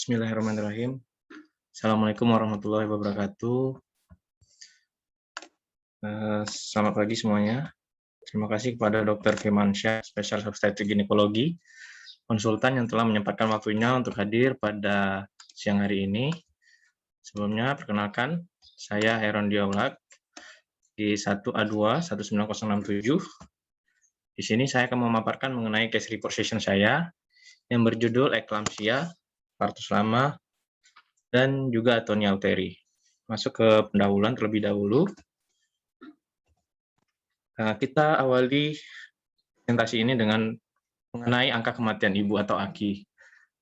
Bismillahirrahmanirrahim. Assalamualaikum warahmatullahi wabarakatuh. Selamat pagi semuanya. Terima kasih kepada Dr. Firmansyah, spesialis obstetrik ginekologi, konsultan yang telah menyempatkan waktunya untuk hadir pada siang hari ini. Sebelumnya, perkenalkan, saya Heron Diolak di 1A2 19067. Di sini saya akan memaparkan mengenai case report session saya yang berjudul Eklamsia, partus lama, dan juga atonia uteri. Masuk ke pendahuluan terlebih dahulu. Kita awali presentasi ini dengan mengenai angka kematian ibu atau AKI.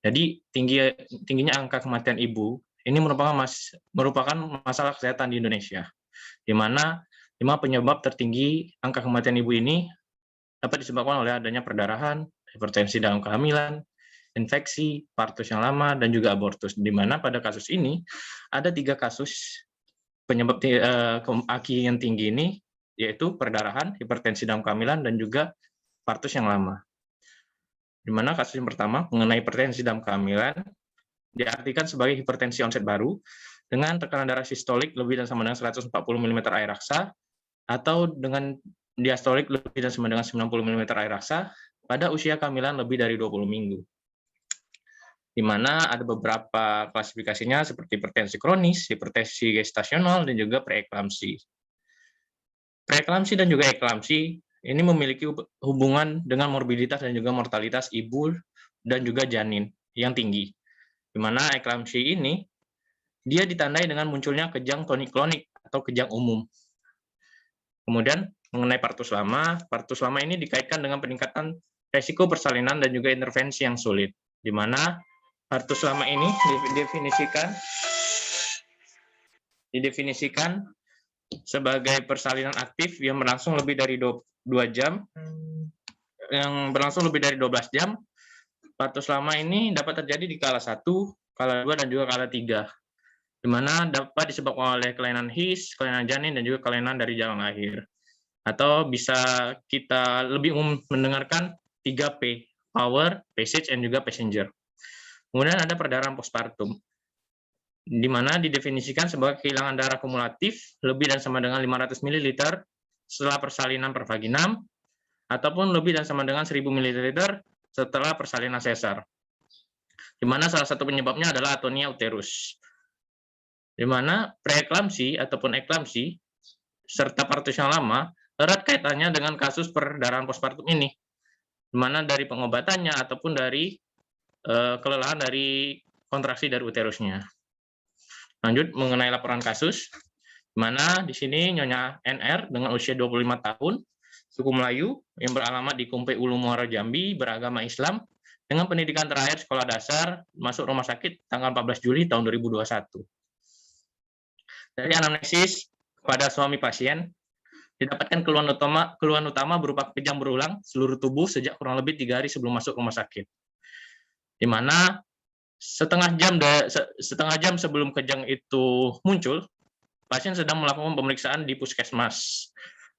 Jadi tingginya angka kematian ibu ini merupakan masalah kesehatan di Indonesia, di mana 5 penyebab tertinggi angka kematian ibu ini dapat disebabkan oleh adanya perdarahan, hipertensi dalam kehamilan, infeksi, partus yang lama, dan juga abortus. Di mana pada kasus ini ada 3 kasus penyebab AKI yang tinggi ini, yaitu perdarahan, hipertensi dalam kehamilan, dan juga partus yang lama. Di mana kasus yang pertama mengenai hipertensi dalam kehamilan diartikan sebagai hipertensi onset baru dengan tekanan darah sistolik lebih dan sama dengan 140 mm air raksa atau dengan diastolik lebih dan sama dengan 90 mm air raksa pada usia kehamilan lebih dari 20 minggu. Di mana ada beberapa klasifikasinya seperti hipertensi kronis, hipertensi gestasional, dan juga preeklamsi. Preeklamsi dan juga eklamsi ini memiliki hubungan dengan morbiditas dan juga mortalitas ibu dan juga janin yang tinggi. Di mana eklamsi ini dia ditandai dengan munculnya kejang tonik-klonik atau kejang umum. Kemudian mengenai partus lama ini dikaitkan dengan peningkatan resiko persalinan dan juga intervensi yang sulit. Di mana partus lama ini didefinisikan sebagai persalinan aktif yang berlangsung lebih dari 2 jam, yang berlangsung lebih dari 12 jam. Partus lama ini dapat terjadi di kala 1, kala 2, dan juga kala 3, di mana dapat disebabkan oleh kelainan his, kelainan janin, dan juga kelainan dari jalan lahir. Atau bisa kita lebih umum mendengarkan 3P, power, passage, and juga passenger. Kemudian ada perdarahan postpartum, di mana didefinisikan sebagai kehilangan darah kumulatif lebih dan sama dengan 500 ml setelah persalinan per vaginam, ataupun lebih dan sama dengan 1000 ml setelah persalinan sesar. Di mana salah satu penyebabnya adalah atonia uterus. Di mana preeklamsi ataupun eklamsi serta partus yang lama erat kaitannya dengan kasus perdarahan postpartum ini, di mana dari pengobatannya ataupun dari kelelahan dari kontraksi dari uterusnya. Lanjut mengenai laporan kasus, di mana di sini Nyonya NR dengan usia 25 tahun, suku Melayu, yang beralamat di Kumpe Ulu Muara Jambi, beragama Islam, dengan pendidikan terakhir sekolah dasar, masuk rumah sakit tanggal 14 Juli tahun 2021. Dari anamnesis kepada suami pasien, didapatkan keluhan utama berupa kejang berulang seluruh tubuh sejak kurang lebih 3 hari sebelum masuk rumah sakit. Di mana setengah jam sebelum kejang itu muncul, pasien sedang melakukan pemeriksaan di puskesmas.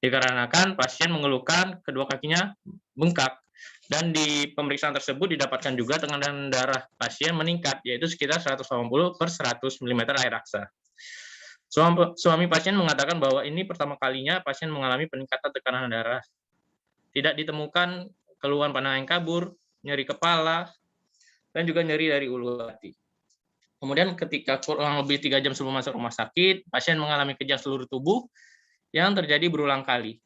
Dikarenakan pasien mengeluhkan kedua kakinya bengkak, dan di pemeriksaan tersebut didapatkan juga tekanan darah pasien meningkat, yaitu sekitar 180/100 mm air raksa. Suami pasien mengatakan bahwa ini pertama kalinya pasien mengalami peningkatan tekanan darah. Tidak ditemukan keluhan pandangan kabur, nyeri kepala, dan juga nyeri dari ulu hati. Kemudian ketika kurang lebih 3 jam sebelum masuk rumah sakit, pasien mengalami kejang seluruh tubuh yang terjadi berulang kali.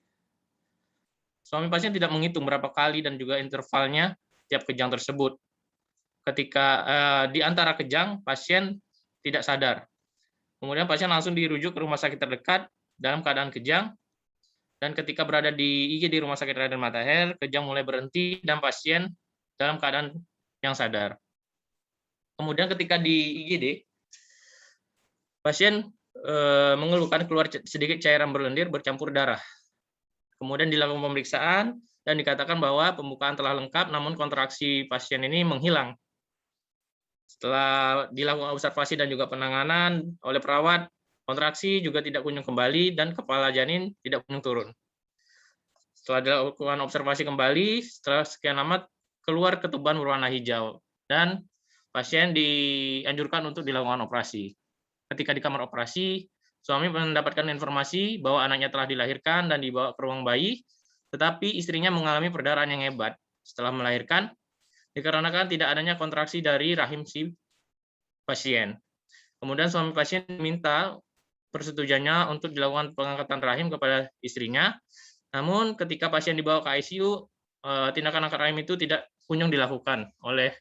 Suami pasien tidak menghitung berapa kali dan juga intervalnya tiap kejang tersebut. Ketika di antara kejang, pasien tidak sadar. Kemudian pasien langsung dirujuk ke rumah sakit terdekat dalam keadaan kejang, dan ketika berada di IGD Rumah Sakit Raden Matahir, kejang mulai berhenti dan pasien dalam keadaan yang sadar. Kemudian ketika di IGD, pasien mengeluhkan keluar sedikit cairan berlendir bercampur darah. Kemudian dilakukan pemeriksaan dan dikatakan bahwa pembukaan telah lengkap, namun kontraksi pasien ini menghilang. Setelah dilakukan observasi dan juga penanganan oleh perawat, kontraksi juga tidak kunjung kembali dan kepala janin tidak kunjung turun. Setelah dilakukan observasi kembali, setelah sekian lama keluar ketuban berwarna hijau dan pasien dianjurkan untuk dilakukan operasi. Ketika di kamar operasi, suami mendapatkan informasi bahwa anaknya telah dilahirkan dan dibawa ke ruang bayi, tetapi istrinya mengalami perdarahan yang hebat setelah melahirkan dikarenakan tidak adanya kontraksi dari rahim si pasien. Kemudian suami pasien minta persetujuannya untuk dilakukan pengangkatan rahim kepada istrinya. Namun ketika pasien dibawa ke ICU, tindakan angkat rahim itu tidak kunjung dilakukan oleh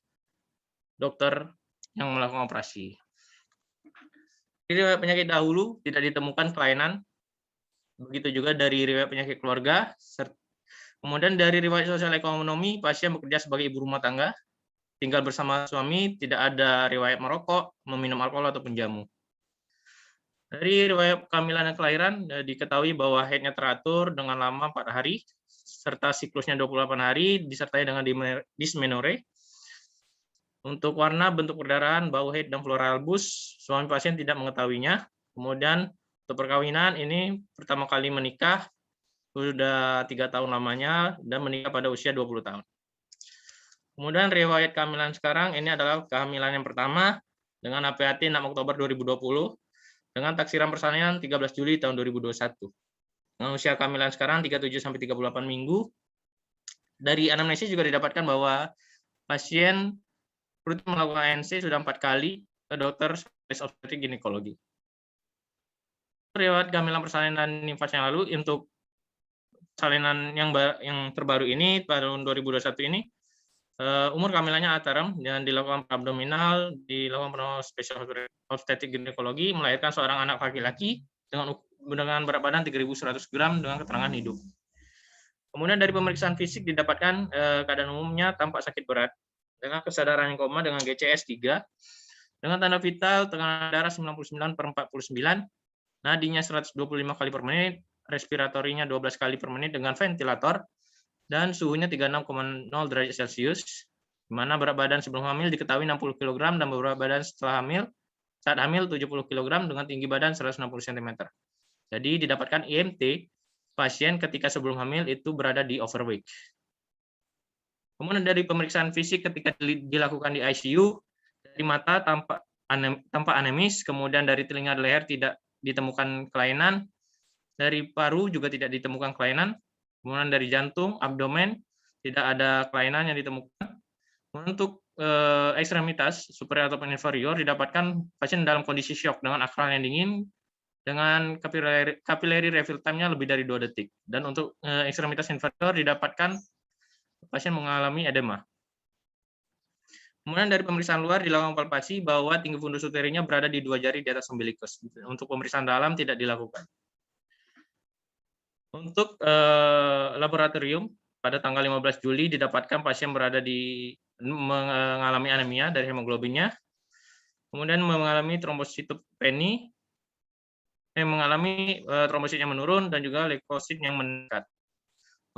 dokter yang melakukan operasi. Di riwayat penyakit dahulu tidak ditemukan kelainan, begitu juga dari riwayat penyakit keluarga. Kemudian dari riwayat sosial ekonomi, pasien bekerja sebagai ibu rumah tangga, tinggal bersama suami, tidak ada riwayat merokok, meminum alkohol ataupun jamu. Dari riwayat kehamilan dan kelahiran diketahui bahwa haidnya teratur dengan lama 4 hari, serta siklusnya 28 hari, disertai dengan dysmenorrhea. Untuk warna, bentuk perdarahan, bau haid, dan flora albus, suami pasien tidak mengetahuinya. Kemudian untuk perkawinan ini pertama kali menikah, sudah 3 tahun lamanya, dan menikah pada usia 20 tahun. Kemudian riwayat kehamilan sekarang, ini adalah kehamilan yang pertama, dengan APAT 6 Oktober 2020, dengan taksiran persalinan 13 Juli tahun 2021. Dengan usia kehamilan sekarang 37-38 minggu. Dari anamnesis juga didapatkan bahwa pasien rutin melakukan ANC sudah 4 kali ke dokter spesialis obstetrik ginekologi. Riwayat kehamilan persalinan nifas yang lalu, untuk salinan yang terbaru ini pada tahun 2021 ini, umur kehamilannya aterem dan dilakukan abdominal, dilakukan perawatan spesial obstetrik ginekologi, melahirkan seorang anak laki-laki dengan berat badan 3.100 gram dengan keterangan hidup. Kemudian dari pemeriksaan fisik didapatkan keadaan umumnya tampak sakit berat dengan kesadaran yang koma dengan GCS 3, dengan tanda vital tekanan darah 99/49, nadinya 125 kali per menit, respiratorinya 12 kali per menit dengan ventilator, dan suhunya 36,0 derajat Celcius, di mana berat badan sebelum hamil diketahui 60 kg dan berat badan setelah hamil, saat hamil 70 kg dengan tinggi badan 160 cm. Jadi didapatkan IMT, pasien ketika sebelum hamil itu berada di overweight. Kemudian dari pemeriksaan fisik ketika dilakukan di ICU, dari mata tampak anemis, kemudian dari telinga dan leher tidak ditemukan kelainan, dari paru juga tidak ditemukan kelainan, kemudian dari jantung, abdomen, tidak ada kelainan yang ditemukan. Untuk ekstremitas, superior ataupun inferior, didapatkan pasien dalam kondisi syok dengan akral yang dingin, dengan capillary refill time-nya lebih dari 2 detik. Dan untuk ekstremitas inferior didapatkan pasien mengalami edema. Kemudian dari pemeriksaan luar dilakukan palpasi bahwa tinggi fundus uterinya berada di 2 jari di atas umbilikus. Untuk pemeriksaan dalam tidak dilakukan. Untuk laboratorium, pada tanggal 15 Juli didapatkan pasien mengalami anemia dari hemoglobinnya, kemudian mengalami trombositopenia, mengalami trombositnya menurun, dan juga leukosit yang meningkat.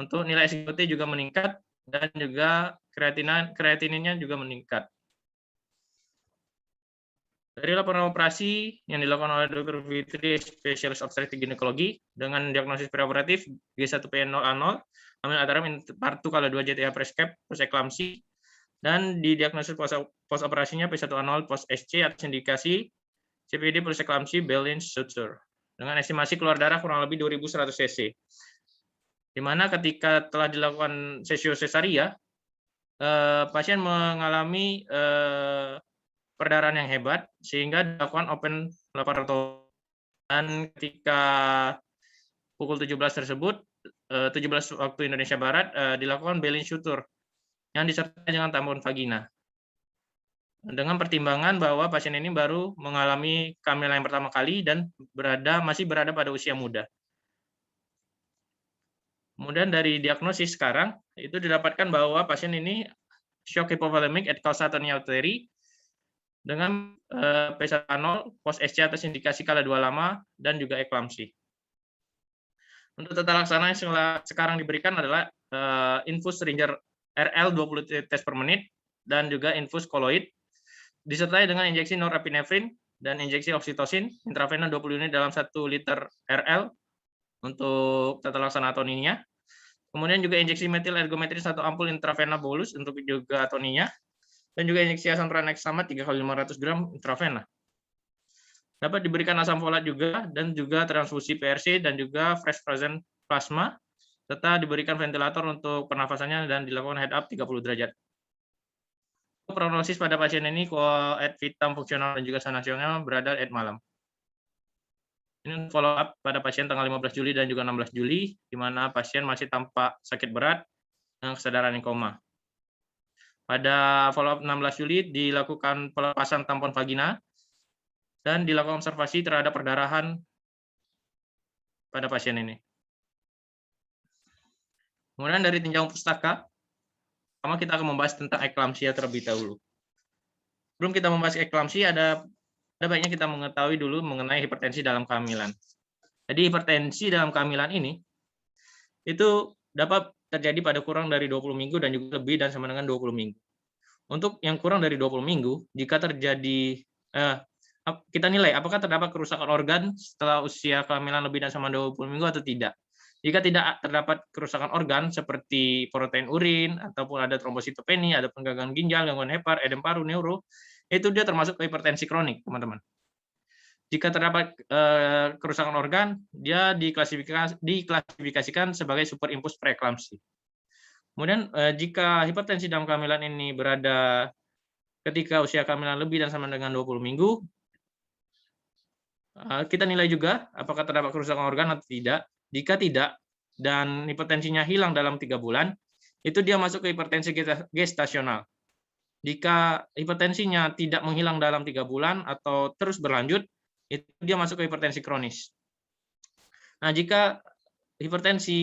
Untuk nilai SGOT juga meningkat, dan juga kreatininnya juga meningkat. Dari laporan operasi yang dilakukan oleh Dr. Fitri, spesialis obstetrik ginekologi, dengan diagnosis preoperatif G1P0A0, hamil aterem infartu kala 2 JTA prescape plus eklamsi, dan di diagnosis pos operasinya P1A0 pos SC atas indikasi CPD plus eklamsi Berlin suture, dengan estimasi keluar darah kurang lebih 2.100 cc. Di mana ketika telah dilakukan sesio cesaria, pasien mengalami perdarahan yang hebat sehingga dilakukan open laparotomi, dan ketika pukul 17 tersebut 17 waktu Indonesia Barat dilakukan Berlin suture yang disertai dengan tampon vagina, dengan pertimbangan bahwa pasien ini baru mengalami kehamilan yang pertama kali dan masih berada pada usia muda. Kemudian dari diagnosis sekarang itu didapatkan bahwa pasien ini shock hypovolemic at causa tonia uteri dengan P1A0 pos SC atas indikasi kala 2 lama dan juga eklamsi. Untuk tata laksana yang sekarang diberikan adalah infus Ringer RL 20 tes per menit dan juga infus koloid disertai dengan injeksi norepinefrin dan injeksi oksitosin intravena 20 unit dalam 1 liter RL untuk tata laksana atoninya. Kemudian juga injeksi metil ergometrin 1 ampul intravena bolus untuk juga atoninya. dan juga injeksi asam tranexamat 3 kali 500 gram intravena. Dapat diberikan asam folat juga, dan juga transfusi PRC dan juga fresh frozen plasma, serta diberikan ventilator untuk pernafasannya dan dilakukan head up 30 derajat. Prognosis pada pasien ini ad vitam fungsional dan juga sanasional berada at malam. Ini follow up pada pasien tanggal 15 Juli dan juga 16 Juli, di mana pasien masih tampak sakit berat dengan kesadaran yang koma. Pada follow up 16 Juli dilakukan pelepasan tampon vagina dan dilakukan observasi terhadap perdarahan pada pasien ini. Kemudian dari tinjauan pustaka, pertama kita akan membahas tentang eklamsia terlebih dahulu. Sebelum kita membahas eklamsia, ada baiknya kita mengetahui dulu mengenai hipertensi dalam kehamilan. Jadi hipertensi dalam kehamilan ini itu dapat terjadi pada kurang dari 20 minggu dan juga lebih dan sama dengan 20 minggu. Untuk yang kurang dari 20 minggu, jika terjadi kita nilai apakah terdapat kerusakan organ setelah usia kehamilan lebih dan sama 20 minggu atau tidak. Jika tidak terdapat kerusakan organ seperti protein urin ataupun ada trombositopenia, ada gangguan ginjal, gangguan hepar, edem paru, neuro, itu dia termasuk hipertensi kronik, teman-teman. Jika terdapat kerusakan organ, dia diklasifikasikan sebagai superimpus preeklamsi. Kemudian jika hipertensi dalam kehamilan ini berada ketika usia kehamilan lebih dan sama dengan 20 minggu, kita nilai juga apakah terdapat kerusakan organ atau tidak. Jika tidak, dan hipertensinya hilang dalam 3 bulan, itu dia masuk ke hipertensi gestasional. Jika hipertensinya tidak menghilang dalam 3 bulan atau terus berlanjut, itu dia masuk ke hipertensi kronis. Nah, jika hipertensi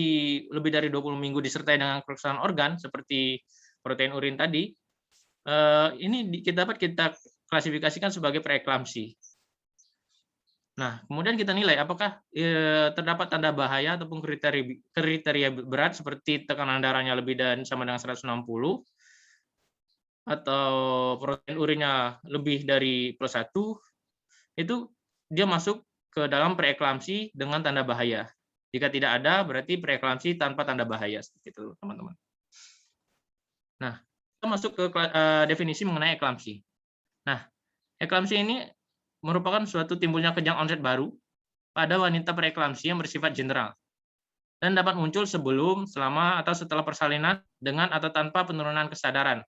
lebih dari 20 minggu disertai dengan kerusakan organ, seperti protein urin tadi, ini dapat kita klasifikasikan sebagai preeklamsi. Nah, kemudian kita nilai apakah terdapat tanda bahaya ataupun kriteria berat seperti tekanan darahnya lebih dan sama dengan 160 atau protein urinnya lebih dari +1, itu dia masuk ke dalam preeklamsi dengan tanda bahaya. Jika tidak ada, berarti preeklamsi tanpa tanda bahaya, seperti itu, teman-teman. Nah, kita masuk ke definisi mengenai eklamsi. Nah, eklamsi ini merupakan suatu timbulnya kejang onset baru pada wanita preeklamsi yang bersifat general dan dapat muncul sebelum, selama, atau setelah persalinan dengan atau tanpa penurunan kesadaran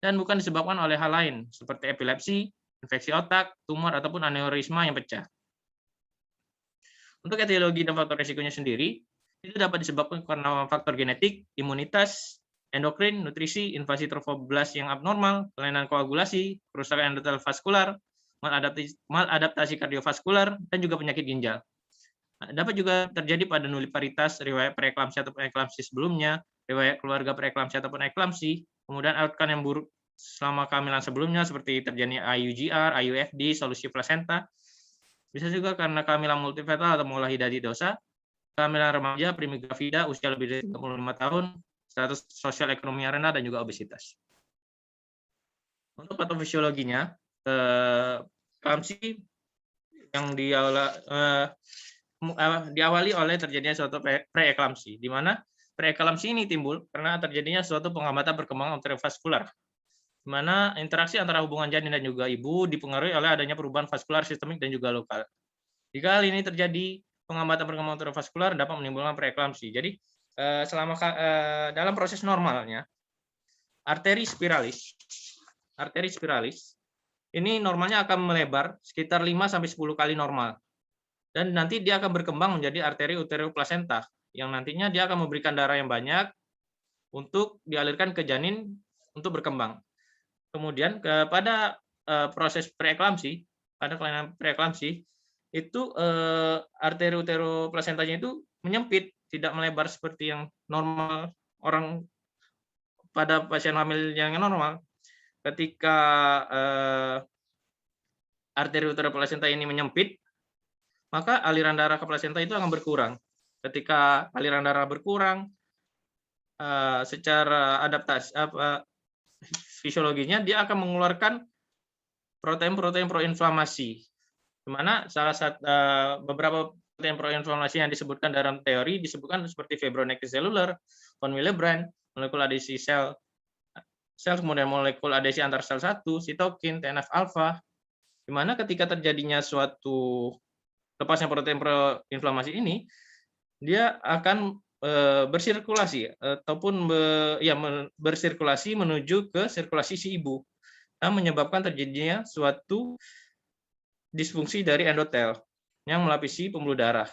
dan bukan disebabkan oleh hal lain seperti epilepsi, infeksi otak, tumor, ataupun aneurisma yang pecah. Untuk etiologi dan faktor risikonya sendiri, itu dapat disebabkan karena faktor genetik, imunitas, endokrin, nutrisi, invasi trofoblast yang abnormal, kelainan koagulasi, kerusakan endotel vaskular, maladaptasi kardiovaskular, dan juga penyakit ginjal. Dapat juga terjadi pada nuliparitas, riwayat preeklamsi atau preeklamsi sebelumnya, riwayat keluarga preeklamsi ataupun eklamsi, kemudian outcome yang buruk selama kehamilan sebelumnya seperti terjadinya IUGR, IUFD, solusi plasenta. Bisa juga karena kehamilan multifetal atau molahidatidosa, kehamilan remaja, primigravida, usia lebih dari 35 tahun, status sosial ekonomi rendah, dan juga obesitas. Untuk patofisiologinya, eklamsi yang diawali oleh terjadinya suatu preeklamsi, di mana preeklamsi ini timbul karena terjadinya suatu penghambatan perkembangan uterovaskular, di mana interaksi antara hubungan janin dan juga ibu dipengaruhi oleh adanya perubahan vaskular sistemik dan juga lokal. Jika hal ini terjadi, penghambatan perkembangan uterovaskular dapat menimbulkan preeklamsi. Jadi, selama dalam proses normalnya, arteri spiralis ini normalnya akan melebar sekitar 5-10 kali normal. Dan nanti dia akan berkembang menjadi arteri uteroplasenta, yang nantinya dia akan memberikan darah yang banyak untuk dialirkan ke janin untuk berkembang. Kemudian pada proses preeklamsi, pada kelainan preeklamsi, itu arteri uteroplasentanya itu menyempit, tidak melebar seperti yang normal orang pada pasien hamil yang normal. Ketika arteri uteroplasenta ini menyempit, maka aliran darah ke plasenta itu akan berkurang. Ketika aliran darah berkurang, secara adaptasi fisiologinya dia akan mengeluarkan protein-protein proinflamasi, di mana salah satu beberapa protein proinflamasi yang disebutkan dalam teori disebutkan seperti fibronectin seluler, von Willebrand, molekul adesi sel sel, kemudian molekul adesi antar sel 1, sitokin, TNF-alfa, di mana ketika terjadinya suatu lepasnya protein proinflamasi ini, dia akan bersirkulasi ataupun bersirkulasi menuju ke sirkulasi si ibu, yang menyebabkan terjadinya suatu disfungsi dari endotel yang melapisi pembuluh darah.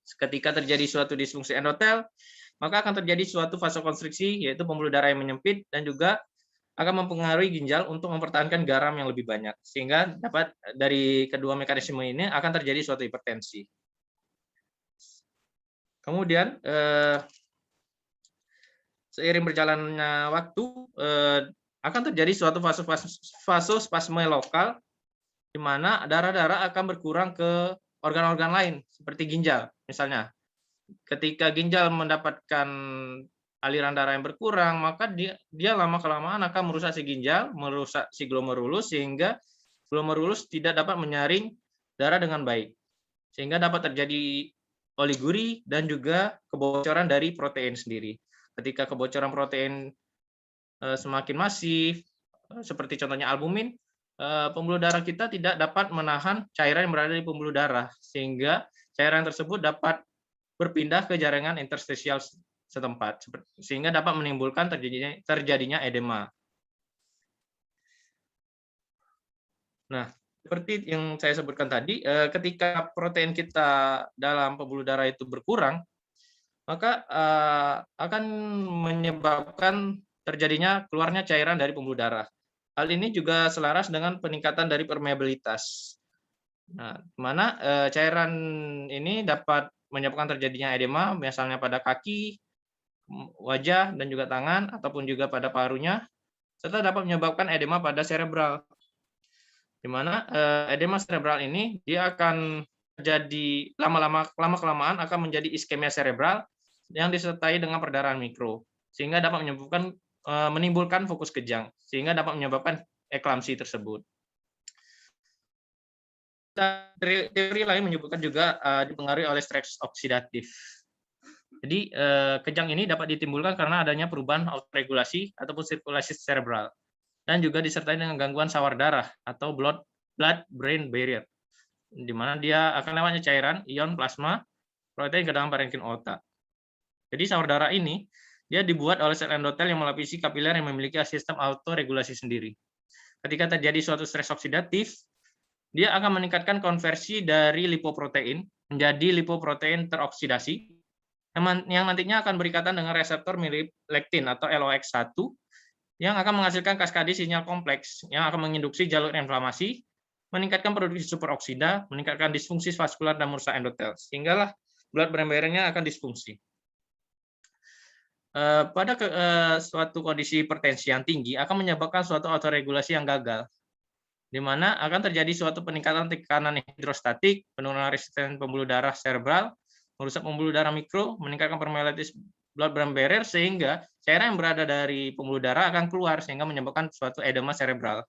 Ketika terjadi suatu disfungsi endotel, maka akan terjadi suatu vasokonstriksi, yaitu pembuluh darah yang menyempit, dan juga akan mempengaruhi ginjal untuk mempertahankan garam yang lebih banyak, sehingga dapat dari kedua mekanisme ini akan terjadi suatu hipertensi. Kemudian seiring berjalannya waktu akan terjadi suatu vasospasme lokal, di mana darah-darah akan berkurang ke organ-organ lain seperti ginjal. Misalnya, ketika ginjal mendapatkan aliran darah yang berkurang, maka dia lama-kelamaan akan merusak si ginjal, merusak si glomerulus, sehingga glomerulus tidak dapat menyaring darah dengan baik, sehingga dapat terjadi oliguri dan juga kebocoran dari protein sendiri. Ketika kebocoran protein semakin masif, seperti contohnya albumin, pembuluh darah kita tidak dapat menahan cairan yang berada di pembuluh darah, sehingga cairan tersebut dapat berpindah ke jaringan interstisial setempat, sehingga dapat menimbulkan terjadinya edema. Nah, seperti yang saya sebutkan tadi, ketika protein kita dalam pembuluh darah itu berkurang, maka akan menyebabkan terjadinya keluarnya cairan dari pembuluh darah. Hal ini juga selaras dengan peningkatan dari permeabilitas. Nah, mana cairan ini dapat menyebabkan terjadinya edema, misalnya pada kaki, wajah, dan juga tangan, ataupun juga pada parunya, serta dapat menyebabkan edema pada cerebral. Di mana edema cerebral ini dia akan terjadi lama-kelamaan akan menjadi iskemia cerebral yang disertai dengan perdarahan mikro, sehingga dapat menimbulkan fokus kejang, sehingga dapat menyebabkan eklamsi tersebut. Teori lain menyebutkan juga dipengaruhi oleh stres oksidatif. Jadi kejang ini dapat ditimbulkan karena adanya perubahan autoregulasi ataupun sirkulasi cerebral, dan juga disertai dengan gangguan sawar darah atau blood-brain barrier, di mana dia akan lewatnya cairan, ion, plasma, protein ke dalam parenkim otak. Jadi sawar darah ini dia dibuat oleh sel endotel yang melapisi kapiler yang memiliki sistem autoregulasi sendiri. Ketika terjadi suatu stres oksidatif, dia akan meningkatkan konversi dari lipoprotein menjadi lipoprotein teroksidasi, yang nantinya akan berikatan dengan reseptor mirip lektin atau LOX1, yang akan menghasilkan kaskade sinyal kompleks yang akan menginduksi jalur inflamasi, meningkatkan produksi superoksida, meningkatkan disfungsi vaskular dan merusak endotel, sehinggalah blood-brain barrier-nya akan disfungsi. Pada suatu kondisi hipertensi yang tinggi akan menyebabkan suatu autoregulasi yang gagal, di mana akan terjadi suatu peningkatan tekanan hidrostatik, penurunan resisten pembuluh darah cerebral, merusak pembuluh darah mikro, meningkatkan permeabilitas blood-brain barrier, sehingga cairan yang berada dari pembuluh darah akan keluar, sehingga menyebabkan suatu edema cerebral,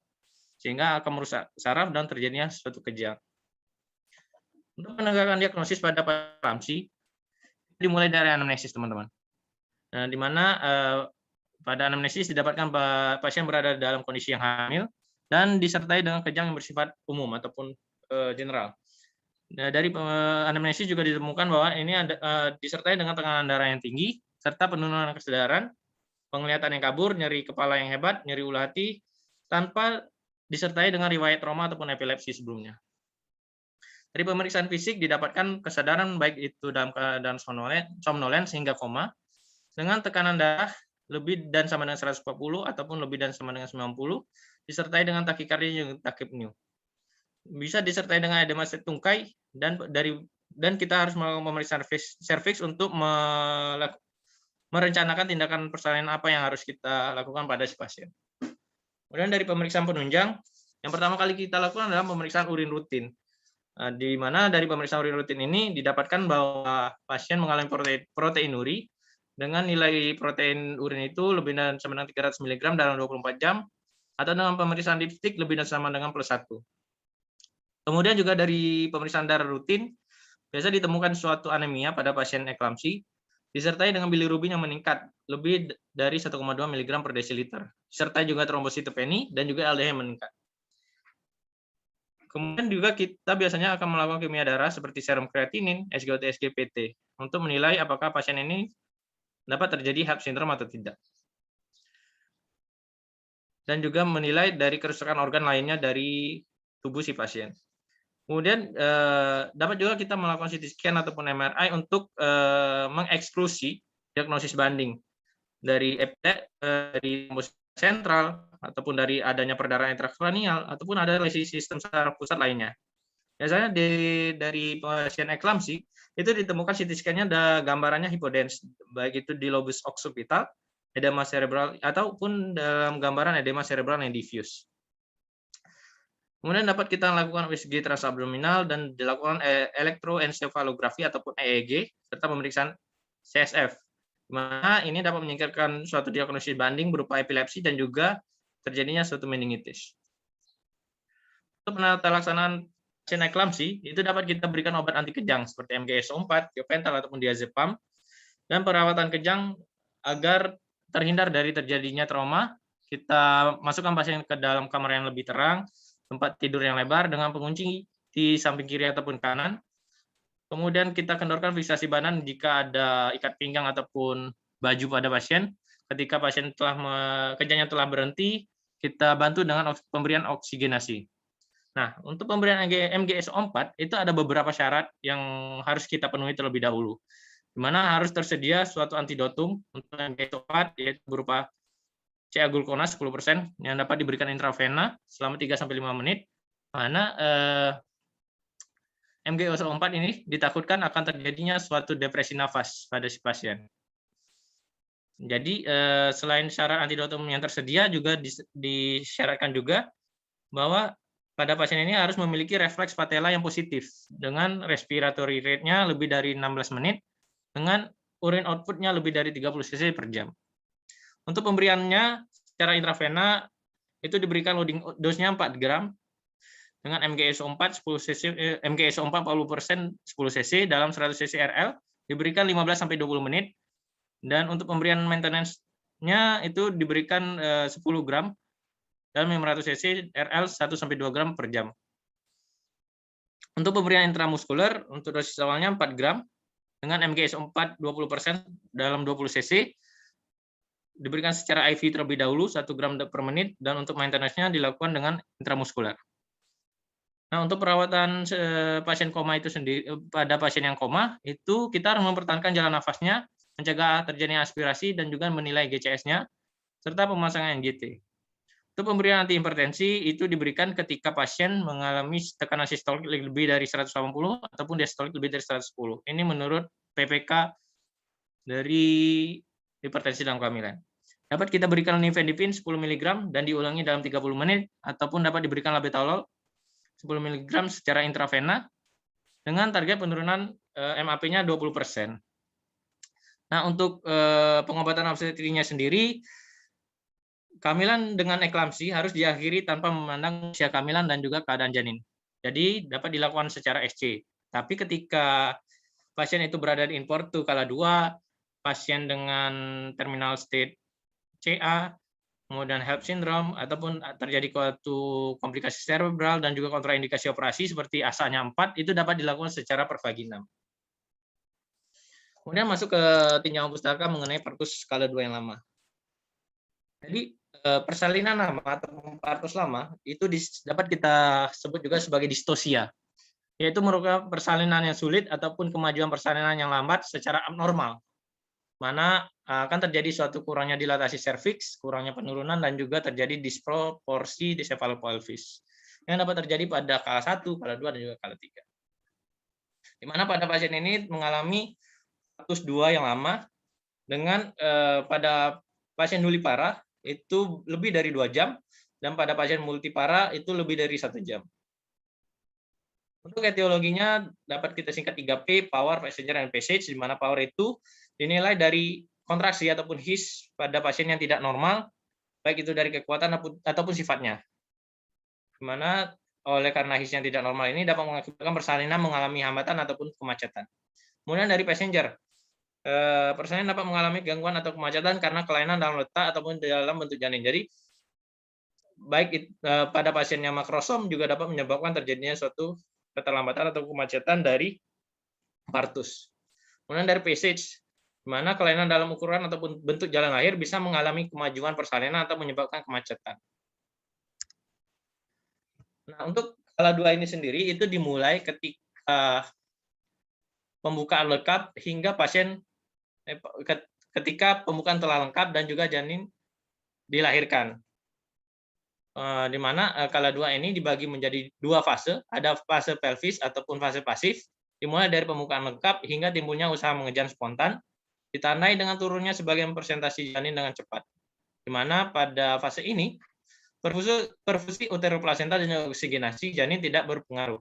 sehingga akan merusak saraf dan terjadinya suatu kejang. Untuk menegakkan diagnosis pada eklamsi, dimulai dari anamnesis, teman-teman. Di mana pada anamnesis didapatkan pasien berada dalam kondisi yang hamil dan disertai dengan kejang yang bersifat umum ataupun general. Dari anamnesis juga ditemukan bahwa ini disertai dengan tekanan darah yang tinggi serta penurunan kesadaran, penglihatan yang kabur, nyeri kepala yang hebat, nyeri ulu hati, tanpa disertai dengan riwayat trauma ataupun epilepsi sebelumnya. Dari pemeriksaan fisik didapatkan kesadaran baik itu dalam keadaan somnolens hingga koma, dengan tekanan darah lebih dan sama dengan 140 ataupun lebih dan sama dengan 90, disertai dengan takikardia dan takipneu. Bisa disertai dengan edema tungkai, dan kita harus melakukan pemeriksaan serviks untuk merencanakan tindakan persalinan apa yang harus kita lakukan pada si pasien. Kemudian dari pemeriksaan penunjang, yang pertama kali kita lakukan adalah pemeriksaan urin rutin. Di mana dari pemeriksaan urin rutin ini didapatkan bahwa pasien mengalami proteinuri dengan nilai protein urin itu lebih dan sama dengan 300 mg dalam 24 jam, atau dengan pemeriksaan dipstik lebih dan sama dengan +1. Kemudian juga dari pemeriksaan darah rutin, biasa ditemukan suatu anemia pada pasien eklamsi, disertai dengan bilirubin yang meningkat lebih dari 1,2 mg per desiliter, disertai juga trombositopeni dan juga LDH yang meningkat. Kemudian juga kita biasanya akan melakukan kimia darah seperti serum kreatinin, SGOT, SGPT untuk menilai apakah pasien ini dapat terjadi HELLP syndrome atau tidak. Dan juga menilai dari kerusakan organ lainnya dari tubuh si pasien. Kemudian dapat juga kita melakukan CT scan ataupun MRI untuk mengeksklusi diagnosis banding dari dari sentral ataupun dari adanya perdarahan intrakranial ataupun ada lesi sistem saraf pusat lainnya. Biasanya dari pasien eklamsi itu ditemukan CT scan-nya ada gambarannya hipodens, baik itu di lobus occipital, edema cerebral ataupun dalam gambaran edema cerebral yang diffuse. Kemudian dapat kita lakukan USG transabdominal dan dilakukan elektroensefalografi ataupun EEG serta pemeriksaan CSF. Dimana ini dapat menyingkirkan suatu diagnosis banding berupa epilepsi dan juga terjadinya suatu meningitis. Untuk penata laksanaan pasien eklamsi, itu dapat kita berikan obat anti kejang seperti MgSO4, thiopental ataupun diazepam, dan perawatan kejang agar terhindar dari terjadinya trauma. Kita masukkan pasien ke dalam kamar yang lebih terang, tempat tidur yang lebar dengan pengunci di samping kiri ataupun kanan. Kemudian kita kendorkan fiksasi badan jika ada ikat pinggang ataupun baju pada pasien. Ketika pasien kejangnya telah berhenti, kita bantu dengan pemberian oksigenasi. Nah, untuk pemberian MgSO4 itu ada beberapa syarat yang harus kita penuhi terlebih dahulu. Di mana harus tersedia suatu antidotum untuk MgSO4 yaitu berupa CA-gluconase 10% yang dapat diberikan intravena selama 3-5 menit. Mana MgSO4 ini ditakutkan akan terjadinya suatu depresi nafas pada si pasien. Jadi selain syarat antidotum yang tersedia juga disyaratkan juga bahwa pada pasien ini harus memiliki refleks patella yang positif dengan respiratory rate-nya lebih dari 16 menit dengan urine output-nya lebih dari 30 cc per jam. Untuk pemberiannya secara intravena itu diberikan loading dose-nya 4 gram dengan MgSO4 10 cc MgSO4 40% 10 cc dalam 100 cc RL diberikan 15-20 menit dan untuk pemberian maintenance-nya itu diberikan 10 gram dan 500 cc RL 1-2 gram per jam. Untuk pemberian intramuskuler, untuk dosis awalnya 4 gram dengan MgSO4 20% dalam 20 cc, diberikan secara IV terlebih dahulu 1 gram per menit, dan untuk maintenance-nya dilakukan dengan intramuskuler. Nah, untuk perawatan pasien koma itu sendiri, pada pasien yang koma, itu kita harus mempertahankan jalan nafasnya, mencegah terjadinya aspirasi, dan juga menilai GCS-nya, serta pemasangan NGT. Untuk pemberian antihipertensi itu diberikan ketika pasien mengalami tekanan sistolik lebih dari 180 ataupun diastolik lebih dari 110. Ini menurut PPK dari hipertensi dalam kehamilan. Dapat kita berikan nifedipin 10 mg dan diulangi dalam 30 menit ataupun dapat diberikan labetalol 10 mg secara intravena dengan target penurunan MAP-nya 20%. Nah, untuk pengobatan obstetriknya sendiri, kehamilan dengan eklamsi harus diakhiri tanpa memandang usia kehamilan dan juga keadaan janin. Jadi dapat dilakukan secara SC. Tapi ketika pasien itu berada di in-portu kala 2, pasien dengan terminal state CA, kemudian HELLP syndrome, ataupun terjadi suatu komplikasi cerebral dan juga kontraindikasi operasi seperti ASA-nya 4, itu dapat dilakukan secara pervaginam. Kemudian masuk ke tinjauan pustaka mengenai partus skala 2 yang lama. Jadi persalinan lama atau partus lama itu dapat kita sebut juga sebagai distosia, yaitu merupakan persalinan yang sulit ataupun kemajuan persalinan yang lambat secara abnormal, mana akan terjadi suatu kurangnya dilatasi serviks, kurangnya penurunan, dan juga terjadi disproporsi di cephalopelvis yang dapat terjadi pada kala 1, kala 2, dan juga kala 3. Di mana pada pasien ini mengalami partus 2 yang lama dengan pada pasien nulipara itu lebih dari 2 jam, dan pada pasien multipara itu lebih dari 1 jam. Untuk etiologinya dapat kita singkat 3P, power, passenger, dan passage, di mana power itu dinilai dari kontraksi ataupun his pada pasien yang tidak normal, baik itu dari kekuatan ataupun sifatnya. Di mana oleh karena his yang tidak normal ini dapat mengakibatkan persalinan mengalami hambatan ataupun kemacetan. Kemudian dari passenger, persalinan dapat mengalami gangguan atau kemacetan karena kelainan dalam letak ataupun dalam bentuk janin. Jadi baik pada pasien yang makrosom juga dapat menyebabkan terjadinya suatu keterlambatan atau kemacetan dari partus. Kemudian dari passage, di mana kelainan dalam ukuran ataupun bentuk jalan lahir bisa mengalami kemajuan persalinan atau menyebabkan kemacetan. Nah, untuk skala 2 ini sendiri itu dimulai ketika pembukaan lengkap hingga pasien ketika pembukaan telah lengkap dan juga janin dilahirkan. Di mana skala 2 ini dibagi menjadi 2 fase, ada fase pelvis ataupun fase pasif, dimulai dari pembukaan lengkap hingga timbulnya usaha mengejan spontan, ditandai dengan turunnya sebagian persentase janin dengan cepat. Di mana pada fase ini perfusi uteroplasenta dan oksigenasi janin tidak berpengaruh.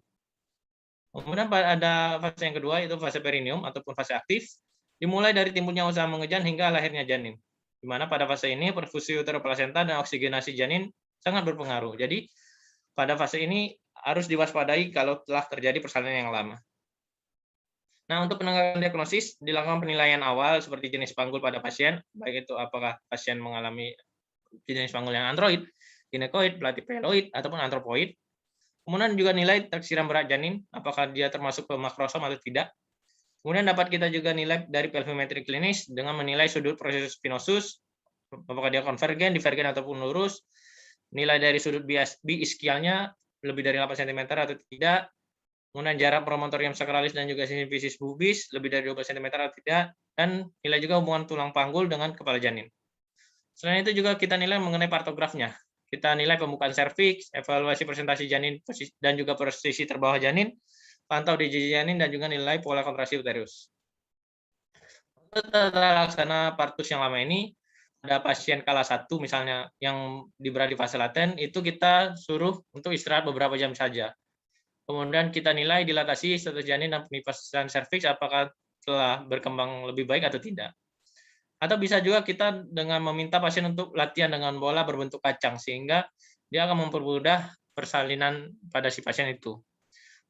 Kemudian ada fase yang kedua, yaitu fase perineum ataupun fase aktif, dimulai dari timbulnya usaha mengejan hingga lahirnya janin. Di mana pada fase ini perfusi uteroplasenta dan oksigenasi janin sangat berpengaruh. Jadi pada fase ini harus diwaspadai kalau telah terjadi persalinan yang lama. Nah, untuk penanggalan diagnosis dilakukan penilaian awal seperti jenis panggul pada pasien, baik itu apakah pasien mengalami jenis panggul yang android, ginekoid, platypeloid, ataupun antropoid. Kemudian juga nilai taksiran berat janin, apakah dia termasuk ke makrosom atau tidak. Kemudian dapat kita juga nilai dari pelvimetri klinis dengan menilai sudut prosesus spinosus, apakah dia konvergen, divergen, ataupun lurus. Nilai dari sudut biischialnya lebih dari 8 cm atau tidak. Kemudian jarak promontorium sacralis dan juga sinifisis pubis lebih dari 12 cm atau tidak. Dan nilai juga hubungan tulang panggul dengan kepala janin. Selain itu juga kita nilai mengenai partografnya. Kita nilai pembukaan serviks, evaluasi presentasi janin dan juga posisi terbawah janin, pantau DJJ janin, dan juga nilai pola kontraksi uterus. Untuk tata laksana partus yang lama ini, ada pasien skala 1 misalnya yang berada di fase laten, itu kita suruh untuk istirahat beberapa jam saja. Kemudian kita nilai dilatasi status janin dan penipasan serviks apakah telah berkembang lebih baik atau tidak. Atau bisa juga kita dengan meminta pasien untuk latihan dengan bola berbentuk kacang, sehingga dia akan mempermudah persalinan pada si pasien itu.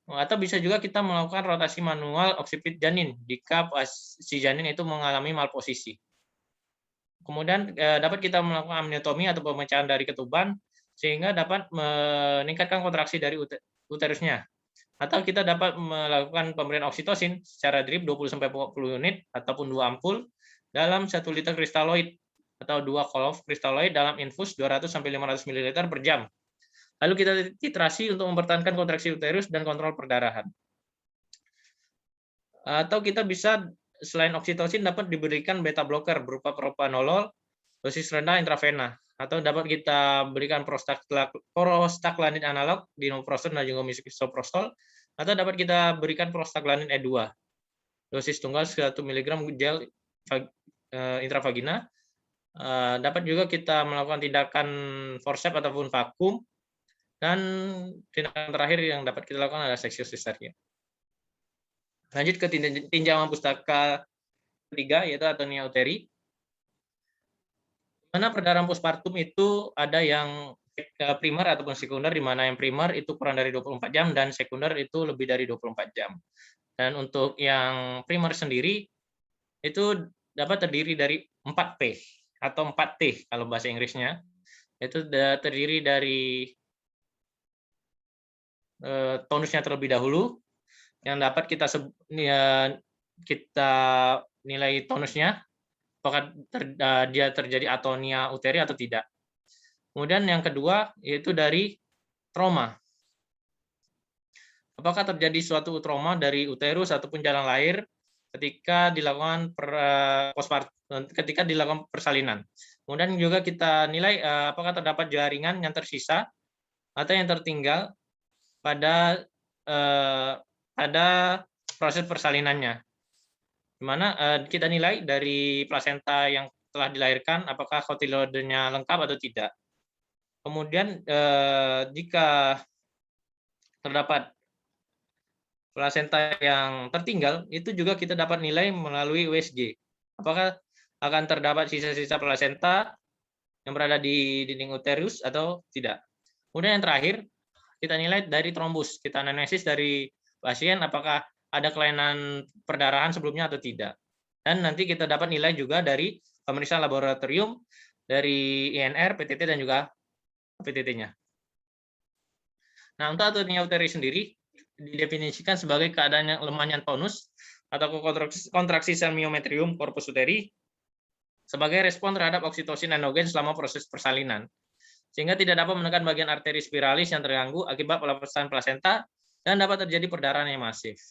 Atau bisa juga kita melakukan rotasi manual oksipit janin jika si janin itu mengalami malposisi. Kemudian dapat kita melakukan amniotomi atau pemecahan dari ketuban, sehingga dapat meningkatkan kontraksi dari uterusnya. Atau kita dapat melakukan pemberian oksitosin secara drip 20-40 unit ataupun 2 ampul dalam 1 liter kristaloid atau 2 kolov kristaloid dalam infus 200-500 ml per jam. Lalu kita titrasi untuk mempertahankan kontraksi uterus dan kontrol perdarahan. Atau kita bisa selain oksitosin dapat diberikan beta blocker berupa propranolol dosis rendah intravena, atau dapat kita berikan prostaglandin analog dinoproston dan juga misoprostol, atau dapat kita berikan prostaglandin E2 dosis tunggal 1 mg gel intravagina. Dapat juga kita melakukan tindakan forceps ataupun vakum, dan tindakan terakhir yang dapat kita lakukan adalah seksius cesarean. Lanjut ke tinjauan pustaka ketiga, yaitu atonia uteri. Mana perdarahan postpartum itu ada yang primer ataupun sekunder, di mana yang primer itu kurang dari 24 jam dan sekunder itu lebih dari 24 jam. Dan untuk yang primer sendiri itu dapat terdiri dari 4P atau 4T kalau bahasa Inggrisnya. Itu terdiri dari tonusnya terlebih dahulu, yang dapat kita nilai tonusnya, apakah dia terjadi atonia uteri atau tidak. Kemudian yang kedua yaitu dari trauma. Apakah terjadi suatu trauma dari uterus ataupun jalan lahir ketika dilakukan persalinan. Kemudian juga kita nilai apakah terdapat jaringan yang tersisa atau yang tertinggal pada proses persalinannya. Di mana kita nilai dari plasenta yang telah dilahirkan apakah kotilodenya lengkap atau tidak. Kemudian jika terdapat plasenta yang tertinggal, itu juga kita dapat nilai melalui USG. Apakah akan terdapat sisa-sisa plasenta yang berada di dinding uterus atau tidak. Kemudian yang terakhir, kita nilai dari trombus. Kita analisis dari pasien apakah ada kelainan perdarahan sebelumnya atau tidak. Dan nanti kita dapat nilai juga dari pemeriksaan laboratorium, dari INR, PTT, dan juga PTT-nya. Nah, untuk atonia uteri sendiri didefinisikan sebagai keadaan yang lemahnya tonus atau kontraksi sel myometrium corpus uteri sebagai respon terhadap oksitosin endogen selama proses persalinan, sehingga tidak dapat menekan bagian arteri spiralis yang terganggu akibat pelepasan plasenta dan dapat terjadi perdarahan yang masif.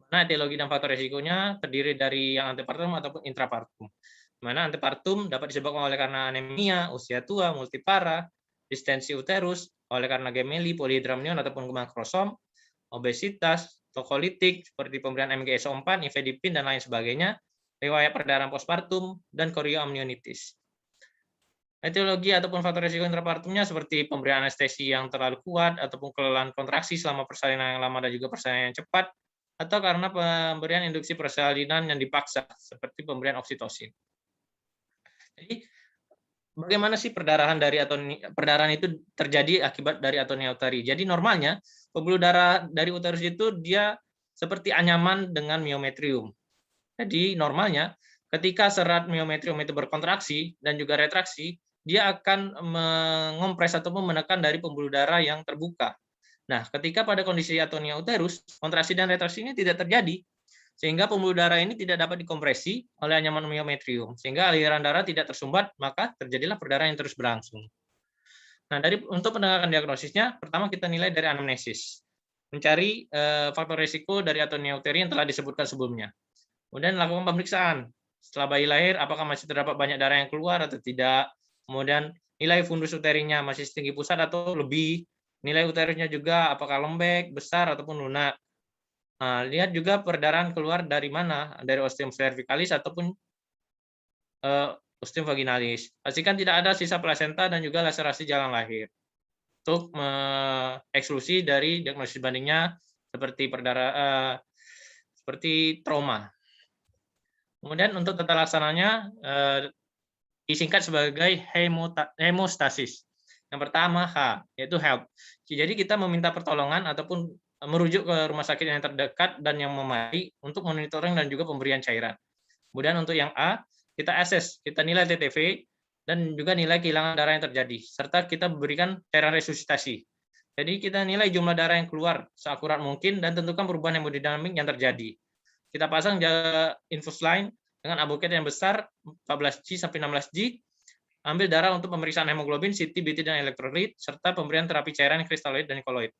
Nah, etiologi dan faktor risikonya terdiri dari yang antepartum ataupun intrapartum. Mana antepartum dapat disebabkan oleh karena anemia, usia tua, multipara, distensi uterus, oleh karena gemeli, polihidramnion ataupun kembang krosom, obesitas, tokolitik seperti pemberian MGSO4, nifedipin dan lain sebagainya, riwayat perdarahan postpartum, dan korioamnionitis. Etiologi ataupun faktor risiko intrapartumnya seperti pemberian anestesi yang terlalu kuat ataupun kelelahan kontraksi selama persalinan yang lama dan juga persalinan yang cepat, atau karena pemberian induksi persalinan yang dipaksa seperti pemberian oksitosin. Jadi bagaimana sih perdarahan itu terjadi akibat dari atonia uteri? Jadi normalnya pembuluh darah dari uterus itu dia seperti anyaman dengan myometrium. Jadi normalnya ketika serat myometrium itu berkontraksi dan juga retraksi, dia akan mengompres ataupun menekan dari pembuluh darah yang terbuka. Nah, ketika pada kondisi atonia uterus, kontraksi dan retraksi ini tidak terjadi, sehingga pembuluh darah ini tidak dapat dikompresi oleh anyaman myometrium, sehingga aliran darah tidak tersumbat, maka terjadilah perdarahan yang terus berlangsung. Nah, untuk penegakan diagnosisnya, pertama kita nilai dari anamnesis, mencari faktor risiko dari atonia uteri yang telah disebutkan sebelumnya. Kemudian lakukan pemeriksaan. Setelah bayi lahir, apakah masih terdapat banyak darah yang keluar atau tidak. Kemudian nilai fundus uterinya masih setinggi pusat atau lebih. Nilai uterusnya juga apakah lembek, besar, ataupun lunak. Nah, lihat juga perdarahan keluar dari mana, dari ostium cervicalis ataupun ostium vaginalis. Pastikan tidak ada sisa plasenta dan juga laserasi jalan lahir. Untuk eksklusi dari diagnosis bandingnya seperti seperti trauma. Kemudian untuk tata laksananya disingkat sebagai hemostasis. Yang pertama H, yaitu help. Jadi kita meminta pertolongan ataupun merujuk ke rumah sakit yang terdekat dan yang memadai untuk monitoring dan juga pemberian cairan. Kemudian untuk yang A, kita assess, kita nilai TTV dan juga nilai kehilangan darah yang terjadi, serta kita berikan cairan resusitasi. Jadi kita nilai jumlah darah yang keluar seakurat mungkin dan tentukan perubahan hemodinamik yang terjadi. Kita pasang infus line dengan aboket yang besar 14G sampai 16G, ambil darah untuk pemeriksaan hemoglobin, CT, BT, dan elektrolit, serta pemberian terapi cairan kristaloid dan koloid.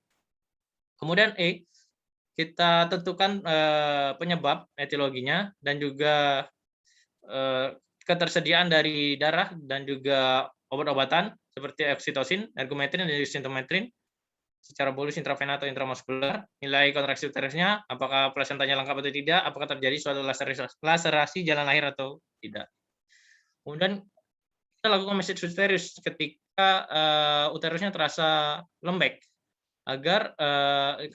Kemudian E, kita tentukan penyebab etiologinya dan juga ketersediaan dari darah dan juga obat-obatan seperti oksitosin, ergometrin, dan sintometrin secara bolus intravena atau intramuskular, nilai kontraksi uterusnya, apakah plasentanya lengkap atau tidak, apakah terjadi suatu laserasi jalan lahir atau tidak. Kemudian kita lakukan message uterus ketika uterusnya terasa lembek, agar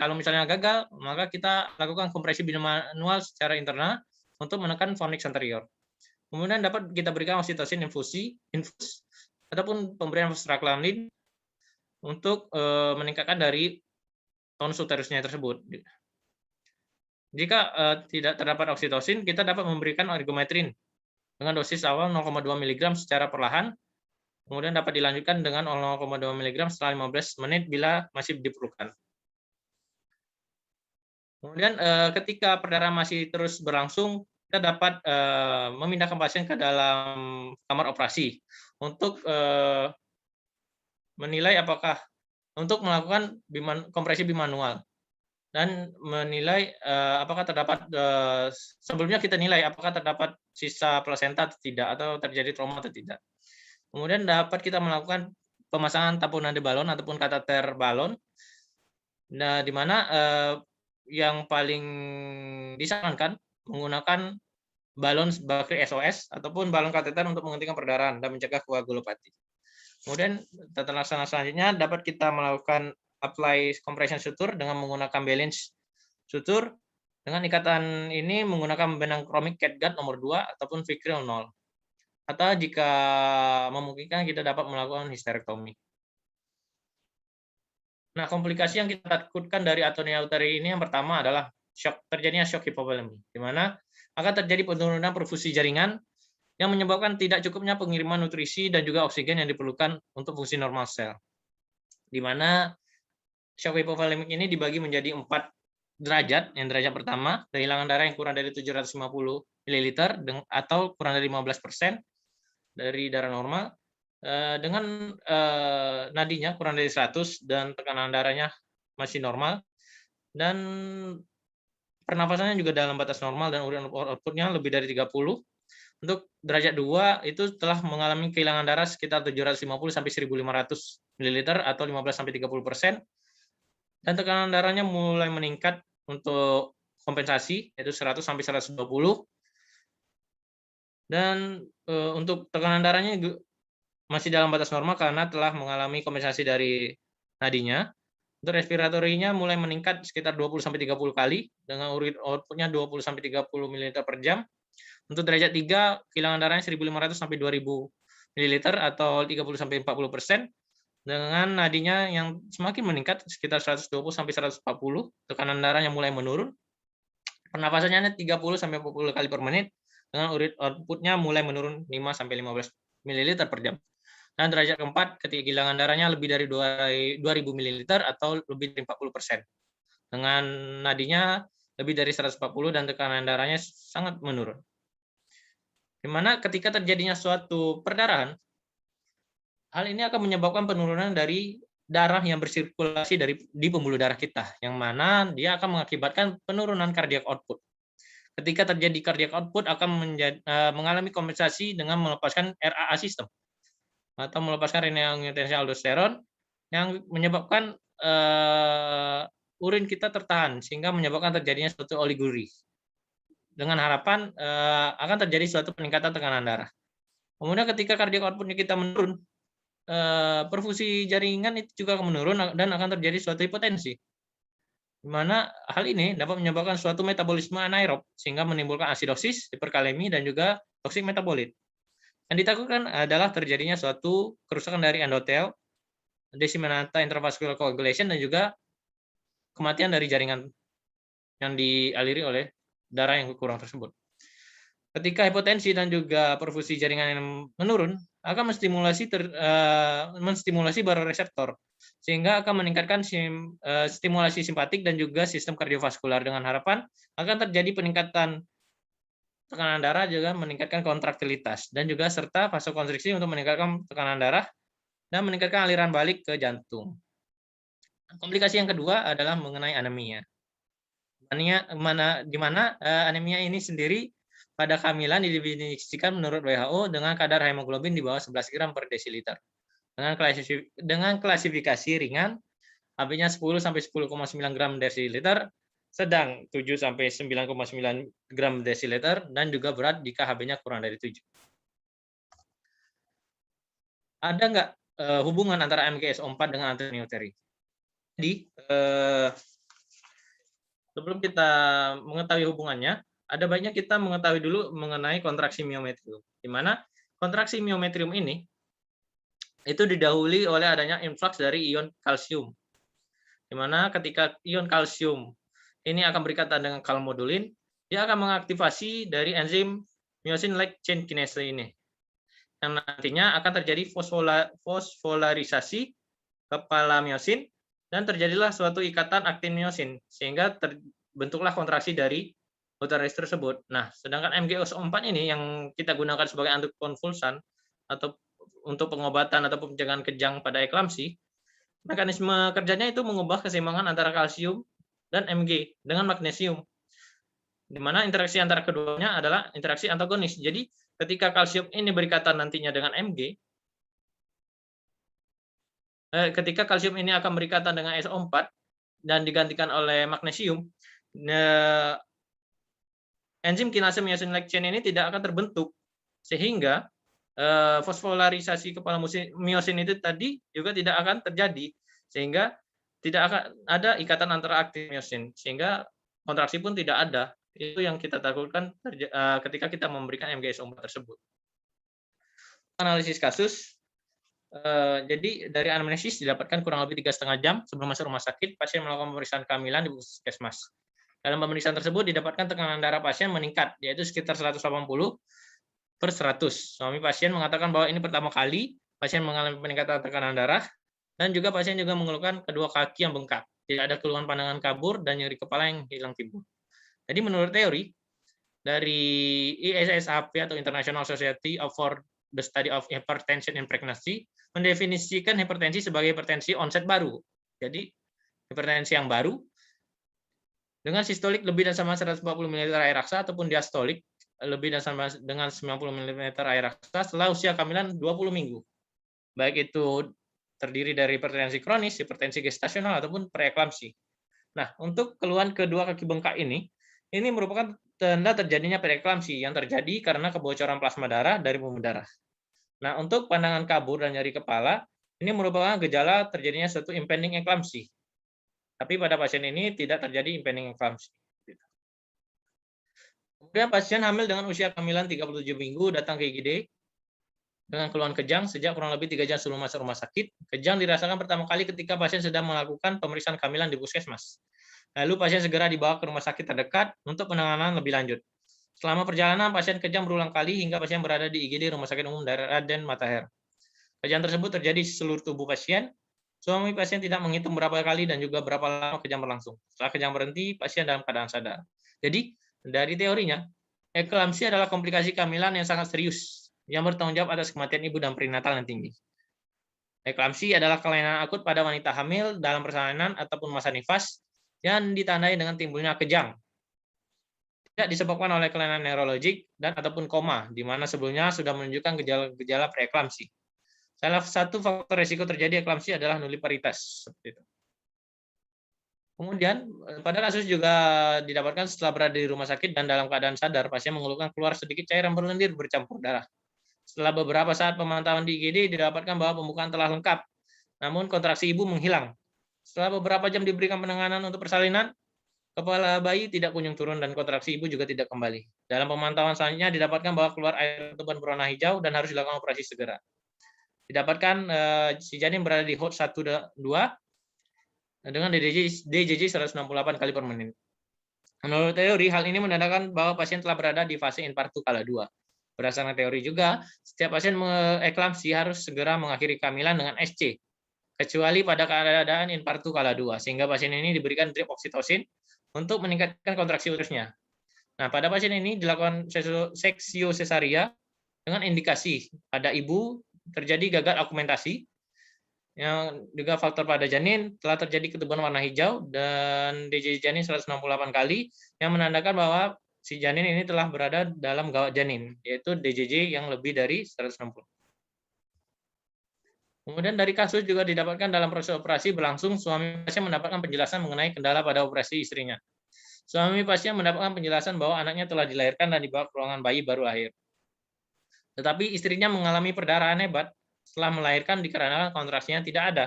kalau misalnya gagal, maka kita lakukan kompresi bimanual secara internal untuk menekan fornix anterior. Kemudian dapat kita berikan oksitosin infus ataupun pemberian prostaglandin untuk meningkatkan dari tonus uterusnya tersebut. Jika tidak terdapat oksitosin, kita dapat memberikan ergometrin dengan dosis awal 0,2 mg secara perlahan, kemudian dapat dilanjutkan dengan 0,2 mg setelah 15 menit bila masih diperlukan. Kemudian ketika perdarahan masih terus berlangsung, kita dapat memindahkan pasien ke dalam kamar operasi untuk menilai apakah untuk melakukan kompresi bimanual dan menilai apakah terdapat sebelumnya kita nilai apakah terdapat sisa plasenta atau tidak atau terjadi trauma atau tidak. Kemudian dapat kita melakukan pemasangan tabung nadi balon ataupun kateter balon. Nah, di mana yang paling disarankan menggunakan balon bakteri SOS ataupun balon kateter untuk menghentikan perdarahan dan mencegah koagulopati. Kemudian tata laksana selanjutnya dapat kita melakukan apply compression suture dengan menggunakan balance suture dengan ikatan ini menggunakan benang chronic catgut nomor 2 ataupun Vicryl 0. Atau jika memungkinkan kita dapat melakukan histerektomi. Nah, komplikasi yang kita takutkan dari atonia uteri ini yang pertama adalah terjadinya shock hipovolemi, di mana akan terjadi penurunan perfusi jaringan yang menyebabkan tidak cukupnya pengiriman nutrisi dan juga oksigen yang diperlukan untuk fungsi normal sel. Di mana shock hipovolemik ini dibagi menjadi 4 derajat. Yang derajat pertama, kehilangan darah yang kurang dari 750 ml atau kurang dari 15% dari darah normal, dengan nadinya kurang dari 100 dan tekanan darahnya masih normal, dan pernafasannya juga dalam batas normal dan urin output-nya lebih dari 30. Untuk derajat 2 itu telah mengalami kehilangan darah sekitar 750 sampai 1.500 ml atau 15 sampai 30%, dan tekanan darahnya mulai meningkat untuk kompensasi yaitu 100 sampai 120, dan untuk tekanan darahnya masih dalam batas normal karena telah mengalami kompensasi dari nadinya. Untuk respiratorinya mulai meningkat sekitar 20 sampai 30 kali dengan urin output-nya 20 sampai 30 ml per jam. Untuk derajat 3, kehilangan darahnya 1.500 sampai 2.000 ml atau 30 sampai 40%, dengan nadinya yang semakin meningkat sekitar 120 sampai 140, tekanan darahnya mulai menurun, pernapasannya 30 sampai 40 kali per menit, dengan urin output-nya mulai menurun 5 sampai 15 ml per jam. Dan derajat keempat, ketika kehilangan darahnya lebih dari 2.000 ml atau lebih dari 40%, dengan nadinya lebih dari 140 dan tekanan darahnya sangat menurun. Di mana ketika terjadinya suatu perdarahan, hal ini akan menyebabkan penurunan dari darah yang bersirkulasi di pembuluh darah kita, yang mana dia akan mengakibatkan penurunan cardiac output. Ketika terjadi cardiac output akan mengalami kompensasi dengan melepaskan RAA system atau melepaskan renin-angiotensin aldosteron yang menyebabkan urin kita tertahan sehingga menyebabkan terjadinya suatu oliguria. Dengan harapan akan terjadi suatu peningkatan tekanan darah. Kemudian ketika cardiac output-nya kita menurun, perfusi jaringan itu juga akan menurun dan akan terjadi suatu hipotensi. Di mana hal ini dapat menyebabkan suatu metabolisme anaerob sehingga menimbulkan asidosis, hiperkalemi, dan juga toksik metabolit. Yang ditakutkan adalah terjadinya suatu kerusakan dari endotel, disseminata intravascular coagulation, dan juga kematian dari jaringan yang dialiri oleh darah yang kurang tersebut. Ketika hipotensi dan juga perfusi jaringan yang menurun, akan menstimulasi baroreseptor, sehingga akan meningkatkan stimulasi simpatik dan juga sistem kardiovaskular, dengan harapan akan terjadi peningkatan tekanan darah, juga meningkatkan kontraktilitas, dan juga serta vasokonstriksi untuk meningkatkan tekanan darah dan meningkatkan aliran balik ke jantung. Komplikasi yang kedua adalah mengenai anemia. Di mana anemia ini sendiri pada kehamilan didefinisikan menurut WHO dengan kadar hemoglobin di bawah 11 gram per desiliter. Dengan klasifikasi ringan, HB-nya 10 sampai 10,9 gram desiliter, sedang 7 sampai 9,9 gram desiliter, dan juga berat jika HB-nya kurang dari 7. Ada nggak hubungan antara MGSO4 dengan antineuteri? Jadi, sebelum kita mengetahui hubungannya, ada baiknya kita mengetahui dulu mengenai kontraksi miometrium, di mana kontraksi miometrium ini itu didahului oleh adanya influx dari ion kalsium, di mana ketika ion kalsium ini akan berikatan dengan kalmodulin, dia akan mengaktifasi dari enzim myosin light chain kinase ini, yang nantinya akan terjadi fosfolarisasi kepala myosin, dan terjadilah suatu ikatan aktin myosin, sehingga terbentuklah kontraksi dari uteraris tersebut. Nah, sedangkan MgSO4 ini yang kita gunakan sebagai antikonvulsan atau untuk pengobatan atau pencegahan kejang pada eklamsi, mekanisme kerjanya itu mengubah keseimbangan antara kalsium dan Mg dengan magnesium, di mana interaksi antara keduanya adalah interaksi antagonis. Jadi, ketika kalsium ini berikatan nantinya dengan Mg, ketika kalsium ini akan berikatan dengan SO4 dan digantikan oleh magnesium, enzim kinase myosin light chain ini tidak akan terbentuk, sehingga fosfolarisasi kepala myosin itu tadi juga tidak akan terjadi, sehingga tidak akan ada ikatan antara aktin myosin, sehingga kontraksi pun tidak ada. Itu yang kita takutkan ketika kita memberikan MgSO4 tersebut. Analisis kasus. Jadi dari anamnesis didapatkan kurang lebih 3,5 jam sebelum masuk rumah sakit, pasien melakukan pemeriksaan kehamilan di puskesmas. Dalam pemeriksaan tersebut didapatkan tekanan darah pasien meningkat, yaitu sekitar 180/100. Suami pasien mengatakan bahwa ini pertama kali pasien mengalami peningkatan tekanan darah, dan juga pasien juga mengeluhkan kedua kaki yang bengkak. Tidak ada keluhan pandangan kabur dan nyeri kepala yang hilang timbul. Jadi menurut teori dari ISSHP atau International Society for the Study of Hypertension in Pregnancy mendefinisikan hipertensi sebagai hipertensi onset baru. Jadi hipertensi yang baru dengan sistolik lebih dan sama 140 ml air raksa ataupun diastolik lebih dan sama dengan 90 ml air raksa setelah usia kehamilan 20 minggu. Baik itu terdiri dari hipertensi kronis, hipertensi gestasional ataupun preeklamsi. Nah, untuk keluhan kedua kaki bengkak ini merupakan tanda terjadinya preeklamsi yang terjadi karena kebocoran plasma darah dari pembuluh darah. Nah, untuk pandangan kabur dan nyeri kepala, ini merupakan gejala terjadinya suatu impending eklamsi. Tapi pada pasien ini tidak terjadi impending eklamsi. Kemudian pasien hamil dengan usia kehamilan 37 minggu datang ke IGD dengan keluhan kejang sejak kurang lebih 3 jam sebelum masuk rumah sakit. Kejang dirasakan pertama kali ketika pasien sedang melakukan pemeriksaan kehamilan di puskesmas. Lalu pasien segera dibawa ke rumah sakit terdekat untuk penanganan lebih lanjut. Selama perjalanan, pasien kejang berulang kali hingga pasien berada di IGD Rumah Sakit Umum Daerah Raden Matahir. Kejang tersebut terjadi di seluruh tubuh pasien. Suami pasien tidak menghitung berapa kali dan juga berapa lama kejang berlangsung. Setelah kejang berhenti, pasien dalam keadaan sadar. Jadi, dari teorinya, eklamsi adalah komplikasi kehamilan yang sangat serius yang bertanggung jawab atas kematian ibu dan perinatal yang tinggi. Eklamsi adalah kelainan akut pada wanita hamil dalam persalinan ataupun masa nifas yang ditandai dengan timbulnya kejang. Tidak disebabkan oleh kelainan neurologik dan ataupun koma, di mana sebelumnya sudah menunjukkan gejala-gejala preeklamsi. Salah satu faktor risiko terjadi eklamsi adalah nuliparitas. Seperti itu. Kemudian, pada kasus juga didapatkan setelah berada di rumah sakit dan dalam keadaan sadar, pasien mengeluhkan keluar sedikit cairan berlendir bercampur darah. Setelah beberapa saat pemantauan di IGD, didapatkan bahwa pembukaan telah lengkap, namun kontraksi ibu menghilang. Setelah beberapa jam diberikan penanganan untuk persalinan, kepala bayi tidak kunjung turun dan kontraksi ibu juga tidak kembali. Dalam pemantauan selanjutnya didapatkan bahwa keluar air tuban berwarna hijau dan harus dilakukan operasi segera. Didapatkan si janin berada di HOT 1-2 dengan DJJ 168 kali per menit. Menurut teori, hal ini menandakan bahwa pasien telah berada di fase infartu kala 2. Berdasarkan teori juga, setiap pasien eklamsi harus segera mengakhiri kehamilan dengan SC, kecuali pada keadaan infartu kala 2, sehingga pasien ini diberikan drip oksitosin untuk meningkatkan kontraksi uterusnya. Nah, pada pasien ini dilakukan seksio sesaria dengan indikasi pada ibu terjadi gagal augmentasi, yang juga faktor pada janin telah terjadi ketuban warna hijau dan DJJ janin 168 kali yang menandakan bahwa si janin ini telah berada dalam gawat janin, yaitu DJJ yang lebih dari 160. Kemudian dari kasus juga didapatkan dalam proses operasi berlangsung, suami pasien mendapatkan penjelasan mengenai kendala pada operasi istrinya. Suami pasien mendapatkan penjelasan bahwa anaknya telah dilahirkan dan dibawa ke ruangan bayi baru lahir. Tetapi istrinya mengalami perdarahan hebat setelah melahirkan dikarenakan kontraksinya tidak ada.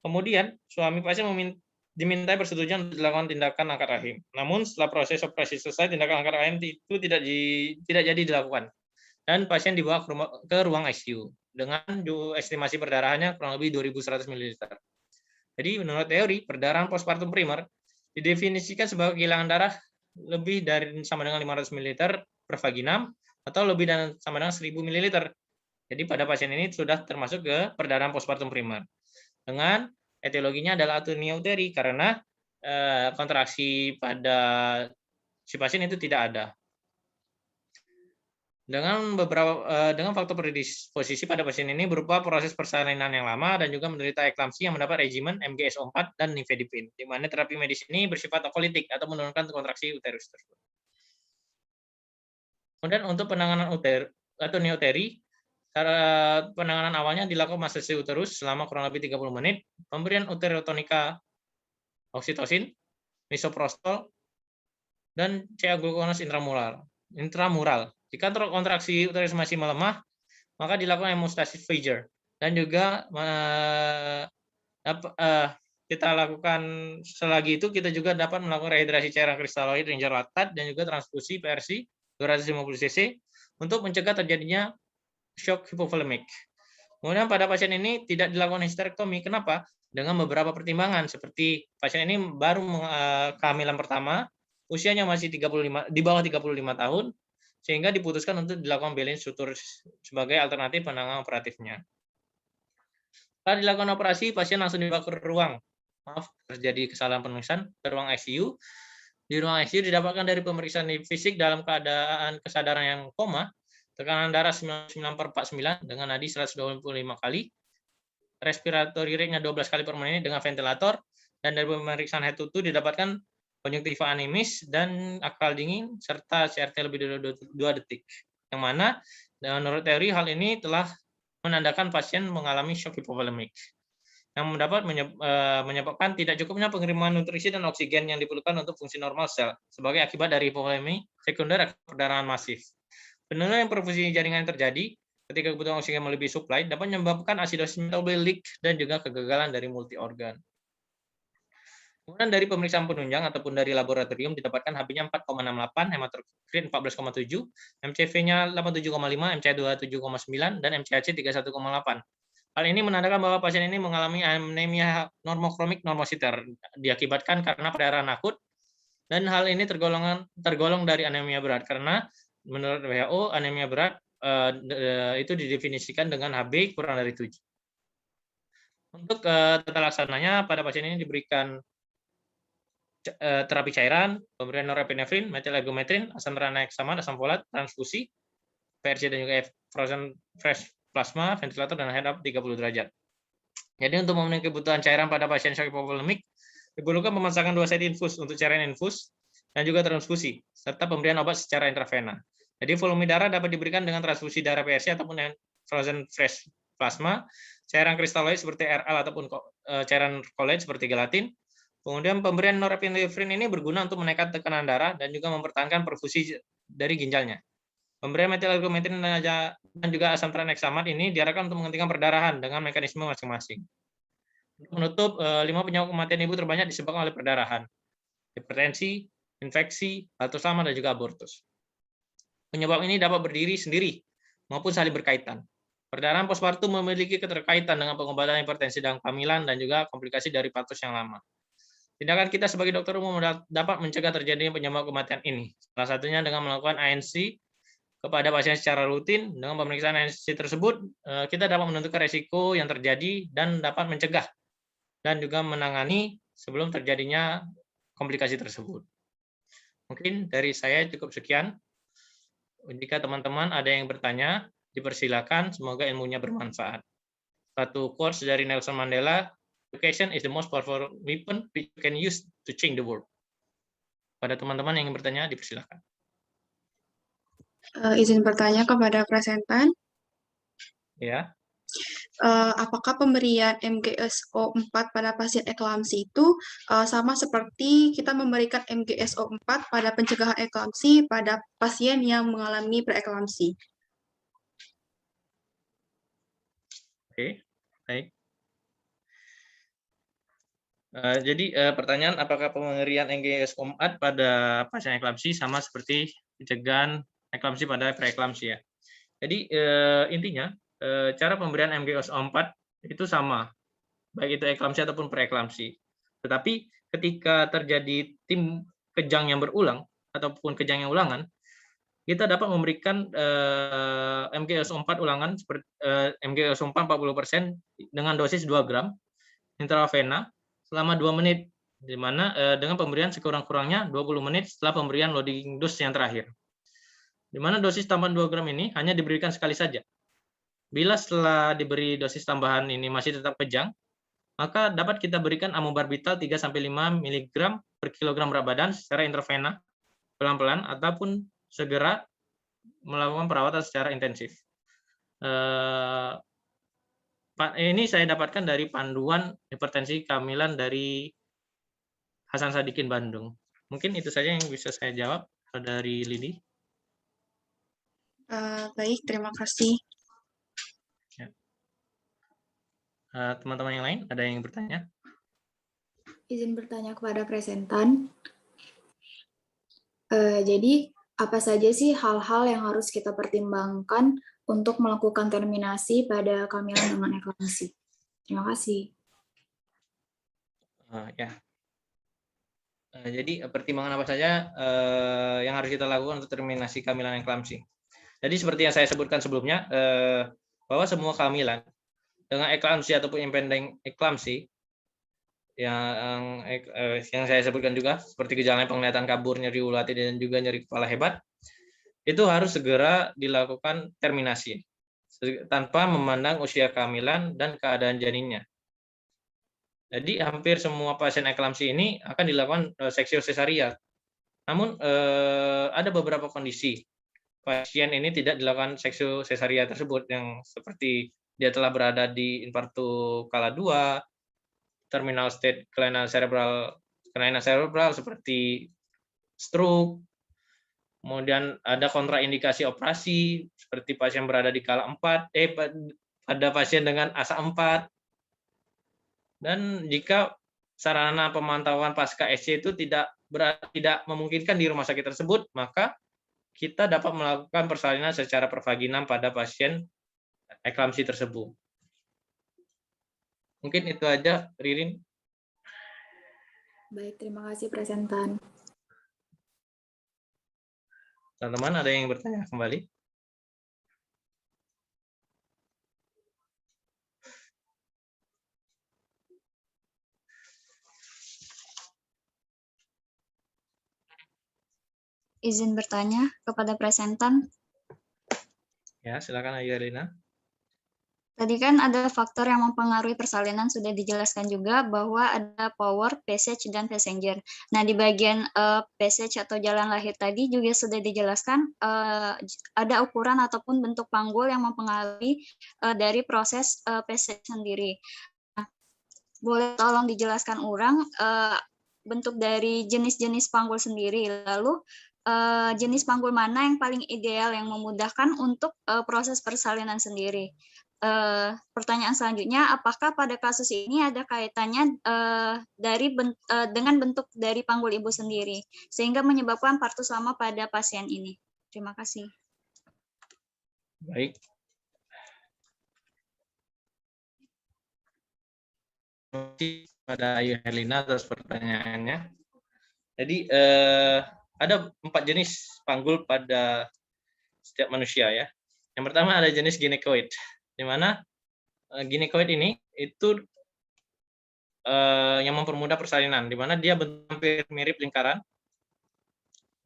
Kemudian, suami pasien dimintai persetujuan untuk dilakukan tindakan angkat rahim. Namun, setelah proses operasi selesai, tindakan angkat rahim itu tidak jadi dilakukan. Dan pasien dibawa ke ruang ICU dengan estimasi perdarahannya kurang lebih 2.100 ml. Jadi, menurut teori, perdarahan postpartum primer didefinisikan sebagai kehilangan darah lebih dari sama dengan 500 ml per vagina atau lebih dan sama dengan 1.000 ml. Jadi pada pasien ini sudah termasuk ke perdarahan postpartum primer. Dengan etiologinya adalah atonia uteri karena kontraksi pada si pasien itu tidak ada. Dengan faktor predisposisi pada pasien ini berupa proses persalinan yang lama dan juga menderita eklamsi yang mendapat regimen MGSO4 dan nifedipin, di mana terapi medis ini bersifat okolitik atau menurunkan kontraksi uterus tersebut. Kemudian untuk penanganan atonia uteri, cara penanganan awalnya dilakukan masasi uterus selama kurang lebih 30 menit, pemberian uterotonika oksitosin, misoprostol, dan CA-gluconase intramural. Jika kontraksi uterus masih melemah, maka dilakukan hemostasis Fager. Dan juga kita lakukan selagi itu, kita juga dapat melakukan rehidrasi cairan kristaloid Ranger lactate dan juga transfusi PRC 250 cc untuk mencegah terjadinya shock hipovolemik. Kemudian pada pasien ini tidak dilakukan histerektomi. Kenapa? dengan beberapa pertimbangan seperti pasien ini baru kehamilan pertama, usianya masih 35 di bawah 35 tahun, sehingga diputuskan untuk dilakukan balance suture sebagai alternatif penanganan operatifnya. Setelah dilakukan operasi, pasien langsung dibawa ke ruang. Maaf, terjadi kesalahan penulisan, ke ruang ICU. Di ruang ICU didapatkan dari pemeriksaan fisik dalam keadaan kesadaran yang koma, tekanan darah 99/49 dengan nadi 125 kali, respiratory rate-nya 12 kali per menit dengan ventilator, dan dari pemeriksaan head to toe didapatkan konjungtiva animis dan akal dingin serta CRT lebih dari 2 detik. Yang mana menurut teori hal ini telah menandakan pasien mengalami shock hipovolemik yang menyebabkan tidak cukupnya pengiriman nutrisi dan oksigen yang diperlukan untuk fungsi normal sel sebagai akibat dari hipovolemi sekunder akibat perdarahan masif. Penurunan perfusi jaringan yang terjadi ketika kebutuhan oksigen melebihi supply dapat menyebabkan asidosis metabolik dan juga kegagalan dari multi organ. Kemudian dari pemeriksaan penunjang ataupun dari laboratorium didapatkan HB-nya 4,68, hematokrit 14,7, MCV-nya 87,5, MCH 27,9, dan MCHC 31,8. Hal ini menandakan bahwa pasien ini mengalami anemia normokromik normositer diakibatkan karena perdarahan akut, dan hal ini tergolong dari anemia berat karena menurut WHO anemia berat itu didefinisikan dengan HB kurang dari 7. Untuk tata laksananya pada pasien ini diberikan terapi cairan, pemberian norepinefrin, metylergometrin, asam tranexamat, asam folat, transfusi, VRC dan juga frozen fresh plasma, ventilator, dan head up 30 derajat. Jadi untuk memenuhi kebutuhan cairan pada pasien shock hipovolemik, diperlukan pemasangan 2 set infus untuk cairan infus dan juga transfusi, serta pemberian obat secara intravena. Jadi volume darah dapat diberikan dengan transfusi darah PRC ataupun frozen fresh plasma, cairan kristaloid seperti RL ataupun cairan koloid seperti gelatin. Kemudian pemberian norepinefrin ini berguna untuk menaikkan tekanan darah dan juga mempertahankan perfusi dari ginjalnya. Pemberian metylergometrin dan juga asam tranexamat ini diarahkan untuk menghentikan perdarahan dengan mekanisme masing-masing. Untuk menutup, 5 penyebab kematian ibu terbanyak disebabkan oleh perdarahan, hipertensi, infeksi, hal tersama, dan juga abortus. Penyebab ini dapat berdiri sendiri maupun saling berkaitan. Perdarahan postpartum memiliki keterkaitan dengan pengobatan hipertensi dalam kehamilan dan juga komplikasi dari patos yang lama. Tindakan kita sebagai dokter umum dapat mencegah terjadinya penyebab kematian ini. Salah satunya dengan melakukan ANC kepada pasien secara rutin. Dengan pemeriksaan ANC tersebut, kita dapat menentukan resiko yang terjadi dan dapat mencegah dan juga menangani sebelum terjadinya komplikasi tersebut. Mungkin dari saya cukup sekian. Jika teman-teman ada yang bertanya, dipersilakan. Semoga ilmunya bermanfaat. Satu quotes dari Nelson Mandela, "Education is the most powerful weapon we can use to change the world." Pada teman-teman yang ingin bertanya, dipersilakan. Izin bertanya kepada presentan. Ya. Apakah pemberian MGSO4 pada pasien eklamsi itu sama seperti kita memberikan MGSO4 pada pencegahan eklamsi pada pasien yang mengalami preeklamsi? Oke, baik. Jadi pertanyaan, apakah pemberian MGSO4 pada pasien eklamsi sama seperti pencegahan eklamsi pada preeklamsi ya? Jadi intinya cara pemberian MGSO4 itu sama, baik itu eklamsi ataupun preeklamsi. Tetapi ketika terjadi tim kejang yang berulang ataupun kejang yang ulangan, kita dapat memberikan MGSO4 ulangan seperti MGSO4 40% dengan dosis 2 gram intravena selama 2 menit, di mana dengan pemberian sekurang-kurangnya 20 menit setelah pemberian loading dose yang terakhir. Di mana dosis tambahan 2 gram ini hanya diberikan sekali saja. Bila setelah diberi dosis tambahan ini masih tetap kejang, maka dapat kita berikan amobarbital 3-5 mg per kilogram berat badan secara intravena pelan-pelan ataupun segera melakukan perawatan secara intensif. Ini saya dapatkan dari panduan hipertensi kehamilan dari Hasan Sadikin Bandung. Mungkin itu saja yang bisa saya jawab dari Lili. Baik, terima kasih. Teman-teman yang lain, ada yang bertanya? Izin bertanya kepada presentan. Jadi, apa saja sih hal-hal yang harus kita pertimbangkan untuk melakukan terminasi pada kehamilan dengan eklamsi? Terima kasih. Ya. Jadi pertimbangan apa saja yang harus kita lakukan untuk terminasi kehamilan eklamsi. Jadi seperti yang saya sebutkan sebelumnya, bahwa semua kehamilan dengan eklamsi ataupun impending eklamsi yang saya sebutkan juga seperti gejala penglihatan kabur, nyeri ulu hati dan juga nyeri kepala hebat, itu harus segera dilakukan terminasi tanpa memandang usia kehamilan dan keadaan janinnya. Jadi hampir semua pasien eklamsi ini akan dilakukan seksio sesaria. Namun ada beberapa kondisi pasien ini tidak dilakukan seksio sesaria tersebut, yang seperti dia telah berada di infartu skala 2, terminal state kelainan cerebral seperti stroke, kemudian ada kontraindikasi operasi seperti pasien berada di skala 4, ada pasien dengan ASA 4, dan jika sarana pemantauan pasca SC itu tidak memungkinkan di rumah sakit tersebut, maka kita dapat melakukan persalinan secara pervaginam pada pasien eklamsi tersebut. Mungkin itu aja, Ririn. Baik, terima kasih presentan. Teman-teman, ada yang bertanya kembali? Izin bertanya kepada presentan. Ya, silakan Ayu Elina. Tadi kan ada faktor yang mempengaruhi persalinan, sudah dijelaskan juga bahwa ada power, passage, dan passenger. Nah, di bagian passage atau jalan lahir tadi juga sudah dijelaskan ada ukuran ataupun bentuk panggul yang mempengaruhi dari proses passage sendiri. Nah, boleh tolong dijelaskan ulang bentuk dari jenis-jenis panggul sendiri, lalu jenis panggul mana yang paling ideal yang memudahkan untuk proses persalinan sendiri. Pertanyaan selanjutnya, apakah pada kasus ini ada kaitannya dengan bentuk dari panggul ibu sendiri sehingga menyebabkan partus lama pada pasien ini? Terima kasih. Baik. Terima kasih pada Ayu Herlina atas pertanyaannya. Jadi ada 4 jenis panggul pada setiap manusia ya. Yang pertama ada jenis ginekoid, di mana ginekoid ini itu yang mempermudah persalinan, di mana dia hampir mirip lingkaran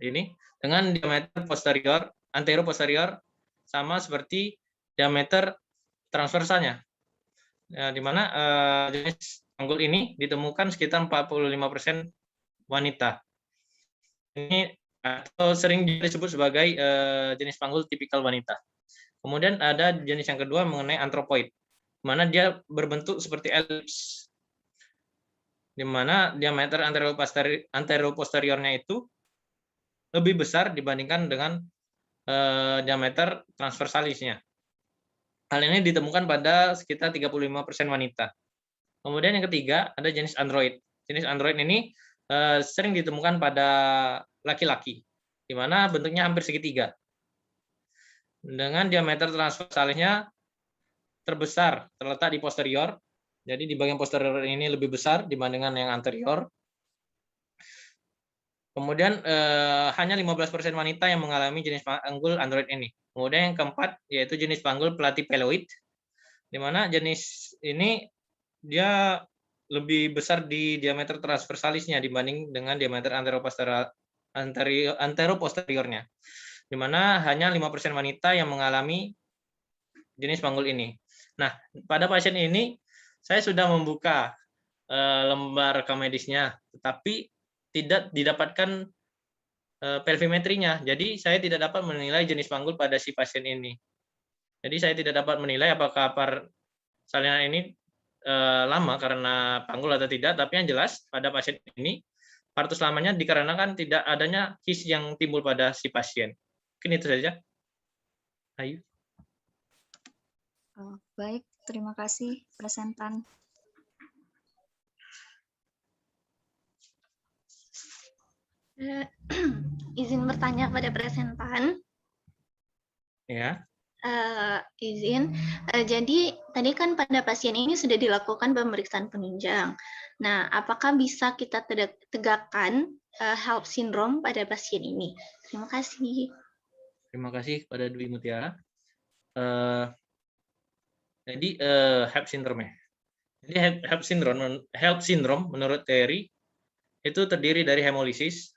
ini dengan diameter posterior, antero-posterior sama seperti diameter transversalnya. Nah, di mana jenis panggul ini ditemukan sekitar 45% wanita. Ini atau sering disebut sebagai jenis panggul tipikal wanita. Kemudian ada jenis yang kedua mengenai antropoid, di mana dia berbentuk seperti elips, di mana diameter antero-posteriornya itu lebih besar dibandingkan dengan diameter transversalisnya. Hal ini ditemukan pada sekitar 35% wanita. Kemudian yang ketiga ada jenis android. Jenis android ini sering ditemukan pada laki-laki, di mana bentuknya hampir segitiga. Dengan diameter transversalisnya terbesar terletak di posterior. Jadi di bagian posterior ini lebih besar dibandingkan yang anterior. Kemudian hanya 15% wanita yang mengalami jenis panggul android ini. Kemudian yang keempat yaitu jenis panggul platypeloid, di mana jenis ini dia lebih besar di diameter transversalisnya dibanding dengan diameter antero-posteriornya, di mana hanya 5% wanita yang mengalami jenis panggul ini. Nah, pada pasien ini saya sudah membuka lembar rekam medisnya, tetapi tidak didapatkan pelvimetrinya. Jadi saya tidak dapat menilai jenis panggul pada si pasien ini. Jadi saya tidak dapat menilai apakah persalinan ini lama karena panggul atau tidak, tapi yang jelas pada pasien ini partus lamanya dikarenakan tidak adanya his yang timbul pada si pasien. Mungkin itu saja. Ayu. Baik, terima kasih presentan. Izin bertanya pada presentan. Ya. Izin. Jadi tadi kan pada pasien ini sudah dilakukan pemeriksaan penunjang. Nah, apakah bisa kita tegakkan HELP syndrome pada pasien ini? Terima kasih. Terima kasih kepada Dwi Mutiara. Jadi HELP syndrome ya. Jadi HELP syndrome menurut teori itu terdiri dari hemolisis,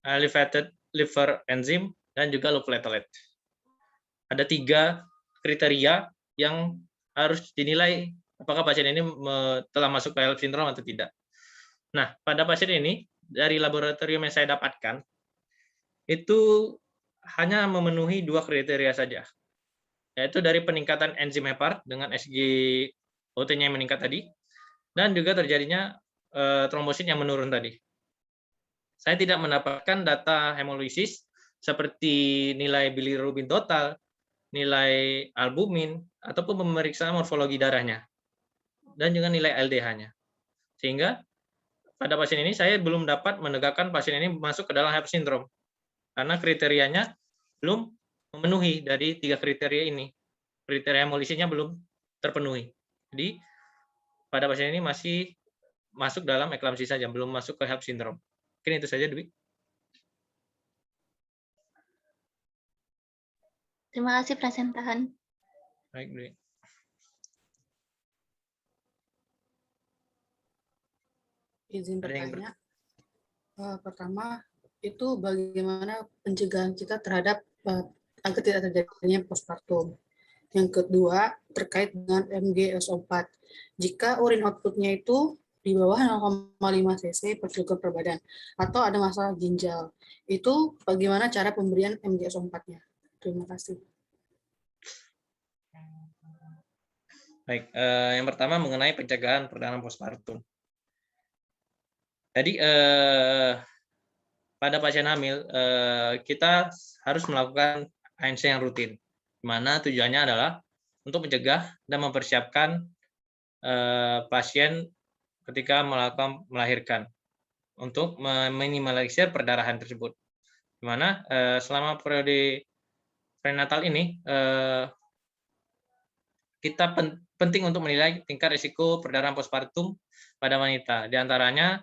elevated liver enzyme, dan juga low platelet. Ada 3 kriteria yang harus dinilai apakah pasien ini telah masuk ke HELP syndrome atau tidak. Nah, pada pasien ini dari laboratorium yang saya dapatkan itu hanya memenuhi 2 kriteria saja, yaitu dari peningkatan enzim hepar dengan SGOT-nya yang meningkat tadi, dan juga terjadinya trombosit yang menurun tadi. Saya tidak mendapatkan data hemolisis seperti nilai bilirubin total, nilai albumin, ataupun pemeriksaan morfologi darahnya, dan juga nilai LDH-nya. Sehingga pada pasien ini saya belum dapat menegakkan pasien ini masuk ke dalam HELP syndrome, karena kriterianya belum memenuhi dari 3 kriteria ini. Kriteria hemolisisnya belum terpenuhi. Jadi pada pasien ini masih masuk dalam eklamsi saja, belum masuk ke HELP syndrome. Mungkin itu saja, Dwi. Terima kasih presentahan. Baik, Dwi. Izin Ada yang bertanya. Pertama, itu bagaimana pencegahan kita terhadap agar tidak terjadinya postpartum. Yang kedua, terkait dengan MgSO4. Jika urin outputnya itu di bawah 0,5 cc per kilogram per badan, atau ada masalah ginjal, itu bagaimana cara pemberian MgSO4-nya? Terima kasih. Baik, yang pertama mengenai pencegahan perdarahan postpartum. Jadi pada pasien hamil kita harus melakukan ANC yang rutin, di mana tujuannya adalah untuk mencegah dan mempersiapkan pasien ketika melahirkan untuk meminimalisir perdarahan tersebut. Di mana selama periode prenatal ini kita penting untuk menilai tingkat risiko perdarahan postpartum pada wanita. Di antaranya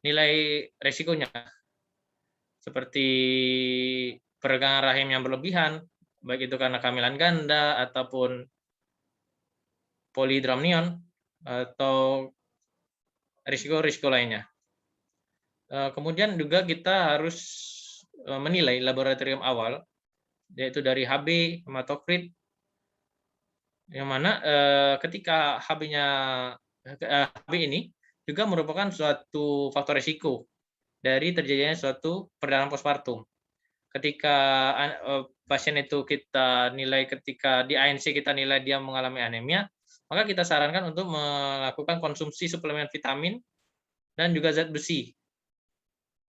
nilai risikonya seperti peregangan rahim yang berlebihan, baik itu karena kehamilan ganda ataupun polihidramnion atau risiko-risiko lainnya. Kemudian juga kita harus menilai laboratorium awal, yaitu dari HB, hematokrit, yang mana ketika HB ini juga merupakan suatu faktor risiko dari terjadinya suatu perdarahan postpartum. Ketika pasien itu kita nilai, ketika di ANC kita nilai dia mengalami anemia, maka kita sarankan untuk melakukan konsumsi suplemen vitamin dan juga zat besi.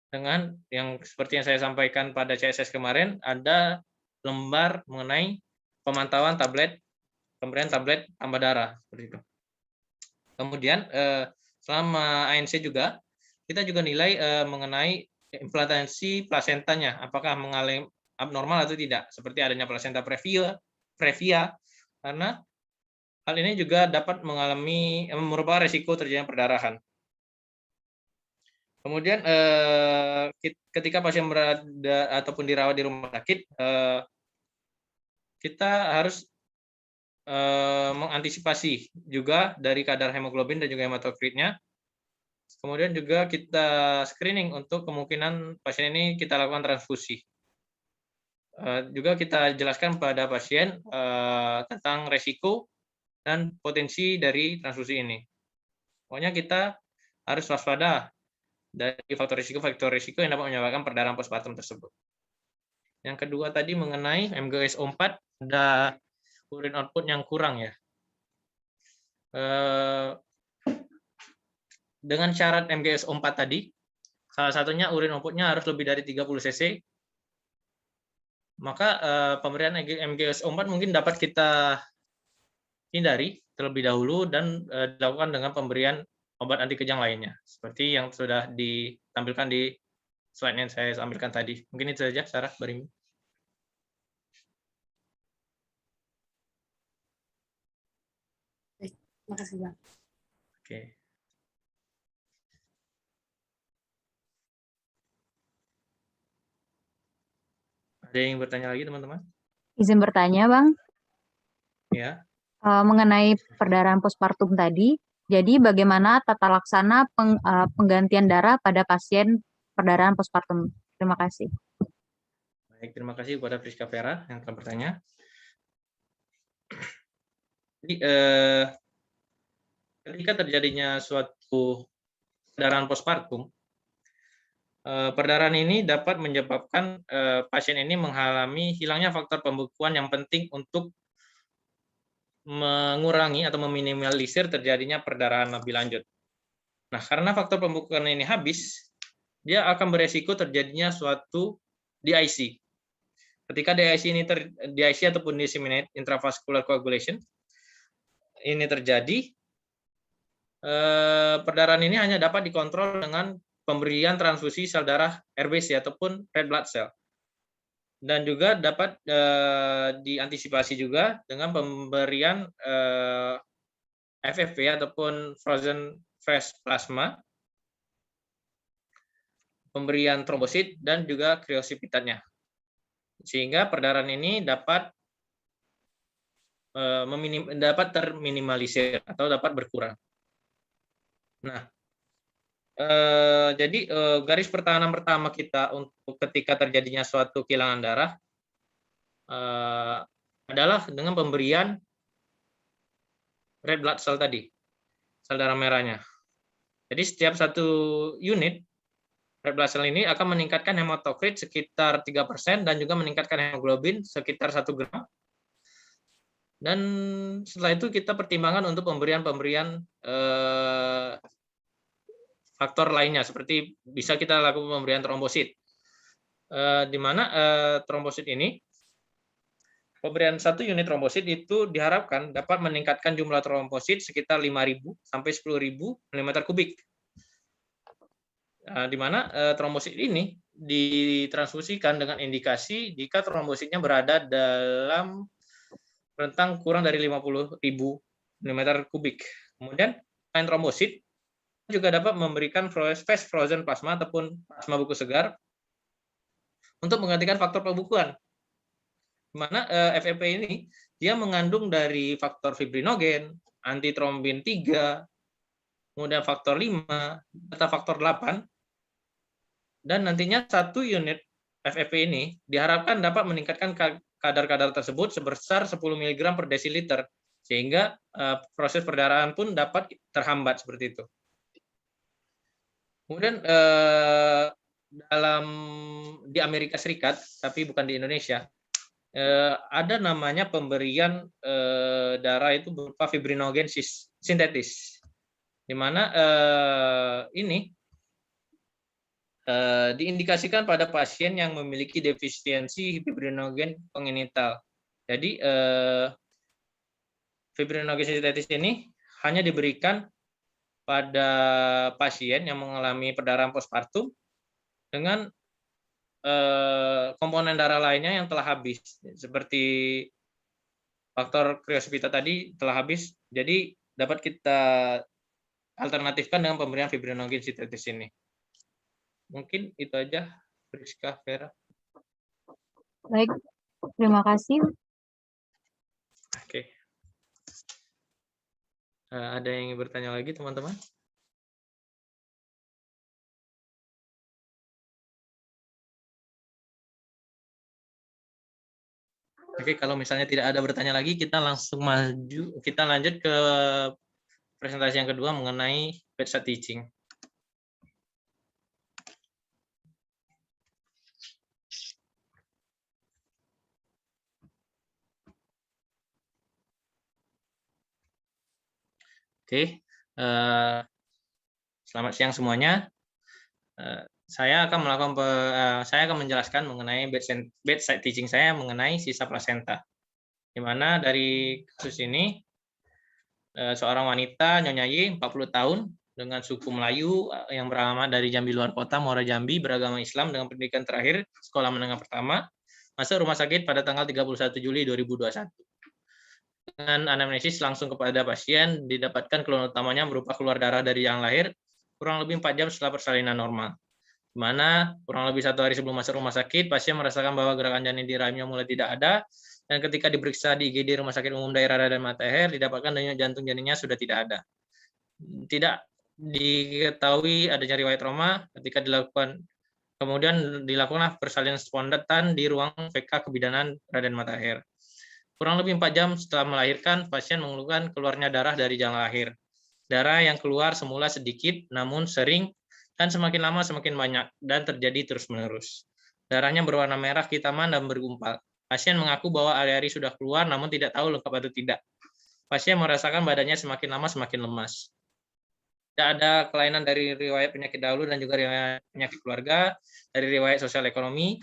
Dengan yang seperti yang saya sampaikan pada CSS kemarin, ada lembar mengenai pemantauan pemberian tablet tambah darah seperti itu. Kemudian selama ANC juga kita juga nilai mengenai implantasi plasentanya, apakah mengalami abnormal atau tidak, seperti adanya plasenta previa, karena hal ini juga dapat merupakan risiko terjadinya perdarahan. Kemudian ketika pasien berada ataupun dirawat di rumah sakit, kita harus mengantisipasi juga dari kadar hemoglobin dan juga hematokritnya. Kemudian juga kita screening untuk kemungkinan pasien ini kita lakukan transfusi. Juga kita jelaskan pada pasien tentang resiko dan potensi dari transfusi ini. Pokoknya kita harus waspada dari faktor risiko yang dapat menyebabkan perdarahan postpartum tersebut. Yang kedua tadi mengenai MgSO4, ada urin output yang kurang ya. Dengan syarat MgSO4 tadi, salah satunya urin outputnya harus lebih dari 30 cc, maka pemberian MgSO4 mungkin dapat kita hindari terlebih dahulu dan dilakukan dengan pemberian obat anti kejang lainnya, seperti yang sudah ditampilkan di slide yang saya tampilkan tadi. Mungkin itu saja, Sarah, Barimi. Makasih, Bang. Oke. Ada yang bertanya lagi, teman-teman? Izin bertanya, Bang, Ya. mengenai perdarahan postpartum tadi. Jadi bagaimana tata laksana penggantian darah pada pasien perdarahan postpartum? Terima kasih. Baik, terima kasih kepada Priska Vera yang telah bertanya. Jadi, ketika terjadinya suatu perdarahan postpartum, perdarahan ini dapat menyebabkan pasien ini mengalami hilangnya faktor pembekuan yang penting untuk mengurangi atau meminimalisir terjadinya perdarahan lebih lanjut. Nah, karena faktor pembekuan ini habis, dia akan beresiko terjadinya suatu DIC. Ketika DIC ataupun disseminate intravascular coagulation ini terjadi, perdarahan ini hanya dapat dikontrol dengan pemberian transfusi sel darah RBC ataupun red blood cell. Dan juga dapat diantisipasi juga dengan pemberian FFP ataupun frozen fresh plasma, pemberian trombosit, dan juga kriosipitatnya. Sehingga perdarahan ini dapat terminimalisir atau dapat berkurang. Nah, jadi garis pertahanan pertama kita untuk ketika terjadinya suatu kehilangan darah adalah dengan pemberian red blood cell tadi, sel darah merahnya. Jadi setiap satu unit red blood cell ini akan meningkatkan hematokrit sekitar 3% dan juga meningkatkan hemoglobin sekitar 1 gram. Dan setelah itu kita pertimbangkan untuk pemberian faktor lainnya, seperti bisa kita lakukan pemberian trombosit, di mana trombosit ini, pemberian 1 unit trombosit itu diharapkan dapat meningkatkan jumlah trombosit sekitar 5.000 sampai 10.000 mm3. Di mana trombosit ini ditransfusikan dengan indikasi jika trombositnya berada dalam rentang kurang dari 50.000 mm3. Kemudian selain trombosit juga dapat memberikan fast frozen plasma ataupun plasma beku segar untuk menggantikan faktor pembekuan. Di mana FFP ini dia mengandung dari faktor fibrinogen, antitrombin 3, kemudian faktor 5, serta faktor 8. Dan nantinya 1 unit FFP ini diharapkan dapat meningkatkan kadar-kadar tersebut sebesar 10 mg per desiliter, sehingga proses perdarahan pun dapat terhambat seperti itu. Kemudian di Amerika Serikat, tapi bukan di Indonesia, ada namanya pemberian darah itu berupa fibrinogen sintetis, di mana ini diindikasikan pada pasien yang memiliki defisiensi fibrinogen kongenital. Jadi fibrinogen sintetis ini hanya diberikan pada pasien yang mengalami perdarahan postpartum dengan komponen darah lainnya yang telah habis, seperti faktor kriosipitat tadi telah habis, jadi dapat kita alternatifkan dengan pemberian fibrinogen sintetis ini. Mungkin itu aja, Priska Vera. Baik, terima kasih. Oke. Ada yang ingin bertanya lagi, teman-teman? Oke, kalau misalnya tidak ada bertanya lagi, kita langsung maju. Kita lanjut ke presentasi yang kedua mengenai bedside teaching. Oke, selamat siang semuanya. Saya akan menjelaskan mengenai bedside teaching saya mengenai sisa plasenta. Di mana dari kasus ini seorang wanita Nyonya Y, 40 tahun, dengan suku Melayu yang beralamat dari Jambi luar kota, Muara Jambi, beragama Islam dengan pendidikan terakhir sekolah menengah pertama, masuk rumah sakit pada tanggal 31 Juli 2021. Dengan anamnesis langsung kepada pasien, didapatkan keluhan utamanya berupa keluar darah dari yang lahir kurang lebih 4 jam setelah persalinan normal. Di mana kurang lebih 1 hari sebelum masuk rumah sakit, pasien merasakan bahwa gerakan janin di rahimnya mulai tidak ada, dan ketika diperiksa di IGD Rumah Sakit Umum Daerah Raden Matahir, didapatkan denyut jantung janinnya sudah tidak ada. Tidak diketahui adanya riwayat trauma ketika dilakukan. Kemudian dilakukanlah persalinan spontan di ruang VK Kebidanan Raden Matahir. Kurang lebih 4 jam setelah melahirkan, pasien mengeluhkan keluarnya darah dari jalan lahir. Darah yang keluar semula sedikit, namun sering, dan semakin lama semakin banyak, dan terjadi terus-menerus. Darahnya berwarna merah, kehitaman, dan bergumpal. Pasien mengaku bahwa ari-ari sudah keluar, namun tidak tahu lengkap atau tidak. Pasien merasakan badannya semakin lama semakin lemas. Tidak ada kelainan dari riwayat penyakit dahulu dan juga riwayat penyakit keluarga, dari riwayat sosial ekonomi.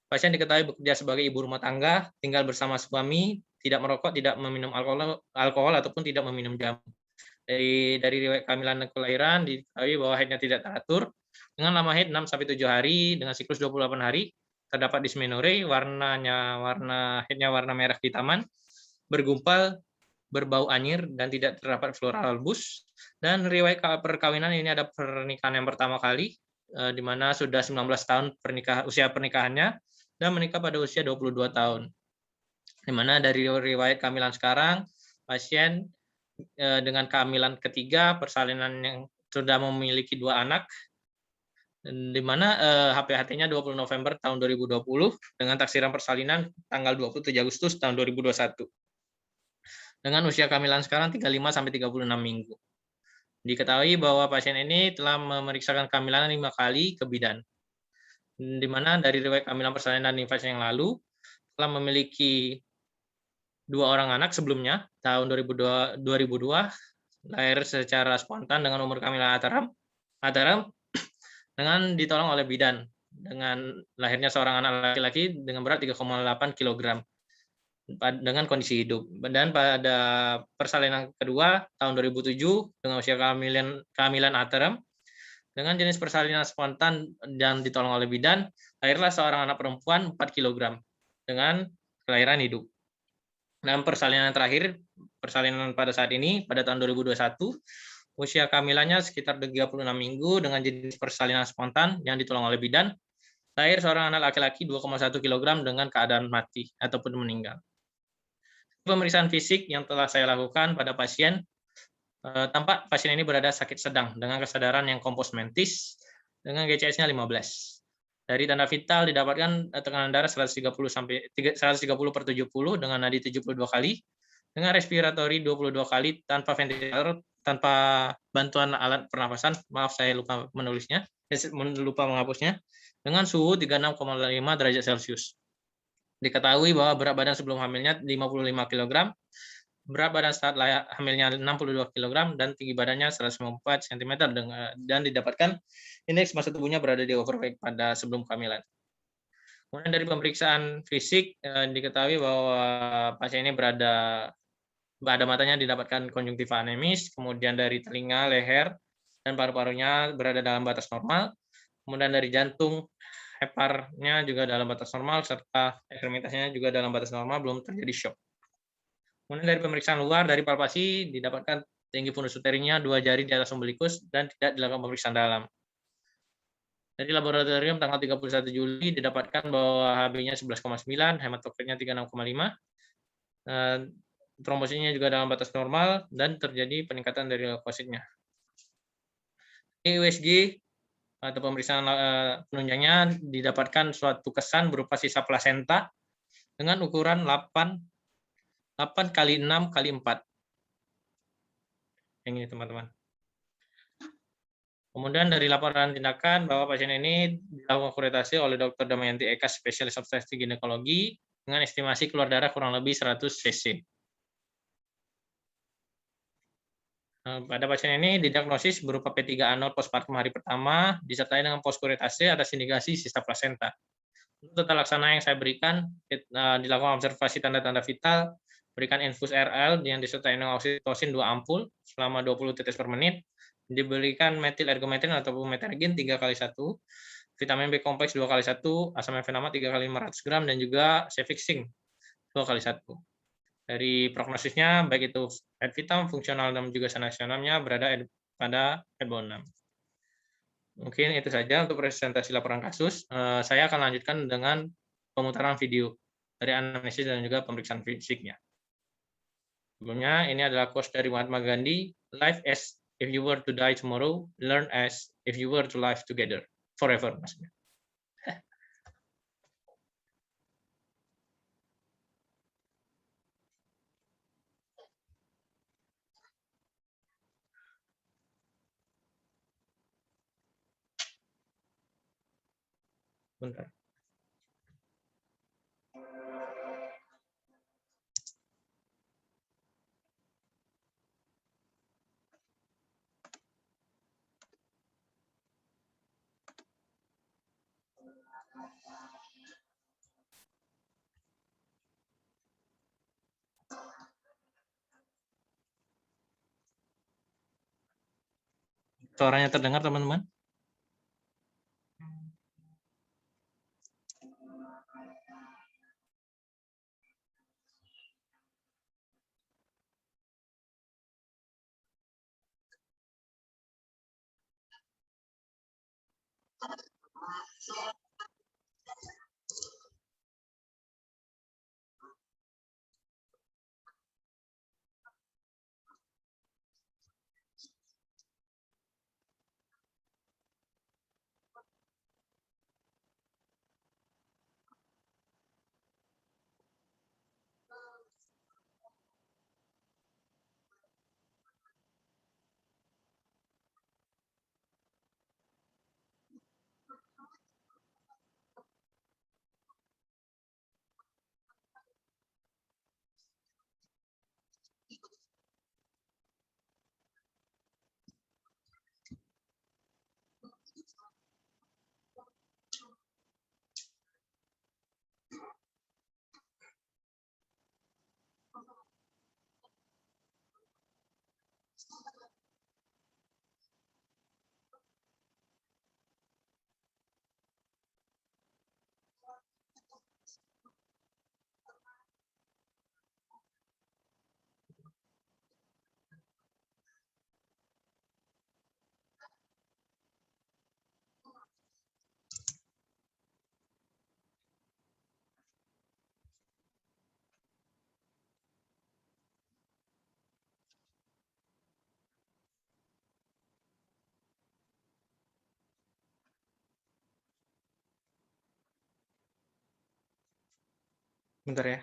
Pasien diketahui bekerja sebagai ibu rumah tangga, tinggal bersama suami, tidak merokok, tidak meminum alkohol ataupun tidak meminum jamu. Dari riwayat kehamilan dan kelahiran diketahui bahwa haidnya tidak teratur, dengan lama haid 6-7 hari, dengan siklus 28 hari, terdapat dysmenorrhea, warna haidnya warna merah kehitaman, bergumpal, berbau anyir, dan tidak terdapat floral bulbus. Dan riwayat perkawinan ini ada pernikahan yang pertama kali, di mana sudah 19 tahun usia pernikahannya, dan menikah pada usia 22 tahun. Di mana dari riwayat kehamilan sekarang, pasien dengan kehamilan ketiga, persalinan yang sudah memiliki 2 anak, di mana HPHT-nya 20 November tahun 2020, dengan taksiran persalinan tanggal 27 Agustus tahun 2021. Dengan usia kehamilan sekarang 35-36 minggu. Diketahui bahwa pasien ini telah memeriksakan kehamilan 5 kali ke bidan. Di mana dari riwayat kehamilan persalinan nifas yang lalu telah memiliki 2 orang anak sebelumnya tahun 2002 lahir secara spontan dengan umur kehamilan ataram dengan ditolong oleh bidan dengan lahirnya seorang anak laki-laki dengan berat 3,8 kg dengan kondisi hidup. Dan pada persalinan kedua tahun 2007 dengan usia kehamilan ataram dengan jenis persalinan spontan dan ditolong oleh bidan, lahirlah seorang anak perempuan 4 kg dengan kelahiran hidup. Dan persalinan terakhir, persalinan pada saat ini, pada tahun 2021, usia kehamilannya sekitar 36 minggu dengan jenis persalinan spontan yang ditolong oleh bidan, lahir seorang anak laki-laki 2,1 kg dengan keadaan mati ataupun meninggal. Pemeriksaan fisik yang telah saya lakukan pada pasien, tampak pasien ini berada sakit sedang dengan kesadaran yang kompos mentis dengan GCS-nya 15. Dari tanda vital didapatkan tekanan darah 130/70 dengan nadi 72 kali, dengan respiratori 22 kali tanpa ventilator, tanpa bantuan alat pernapasan. Maaf saya lupa menghapusnya. Dengan suhu 36,5 derajat Celcius. Diketahui bahwa berat badan sebelum hamilnya 55 kg, berat badan saat hamilnya 62 kg, dan tinggi badannya 194 cm, dan didapatkan indeks massa tubuhnya berada di overweight pada sebelum kehamilan. Kemudian dari pemeriksaan fisik, diketahui bahwa pasien ini pada matanya didapatkan konjungtiva anemis, kemudian dari telinga, leher, dan paru-parunya berada dalam batas normal, kemudian dari jantung, heparnya juga dalam batas normal, serta ekstremitasnya juga dalam batas normal, belum terjadi shock. Kemudian dari pemeriksaan luar, dari palpasi didapatkan tinggi fundus uterinya 2 jari di atas umbilikus dan tidak dilakukan pemeriksaan dalam. Dari laboratorium tanggal 31 Juli didapatkan bahwa HB-nya 11,9, hematokritnya 36,5, trombositnya juga dalam batas normal, dan terjadi peningkatan dari leukositnya. Di USG atau pemeriksaan penunjangnya didapatkan suatu kesan berupa sisa plasenta dengan ukuran 8 kali 6 kali 4. Yang ini teman-teman. Kemudian dari laporan tindakan bahwa pasien ini dilakukan akuretasi oleh Dr. Damayanti Eka, spesialis obstetrik ginekologi, dengan estimasi keluar darah kurang lebih 100 cc. Pada pasien ini didiagnosis berupa P3A0 postpartum hari pertama, disertai dengan poskuretase atas indikasi sisa plasenta. Untuk tata laksana yang saya berikan, dilakukan observasi tanda-tanda vital, berikan infus RL yang disertai dengan oksitosin 2 ampul selama 20 tetes per menit, diberikan metil ergometrin ataupun metergin 3 kali 1, vitamin B kompleks 2 kali 1, asam efenama 3 kali 500 gram, dan juga cefixime 2 kali 1. Dari prognosisnya, baik itu ad vitam, fungsional, dan juga sanasionalnya berada pada bawah 6. Mungkin itu saja untuk presentasi laporan kasus. Saya akan lanjutkan dengan pemutaran video dari analisis dan juga pemeriksaan fisiknya. Sebelumnya, ini adalah quotes dari Mahatma Gandhi, "Life as if you were to die tomorrow, learn as if you were to live together, forever." Maksudnya. Bentar. Suaranya terdengar, teman-teman? Bentar ya.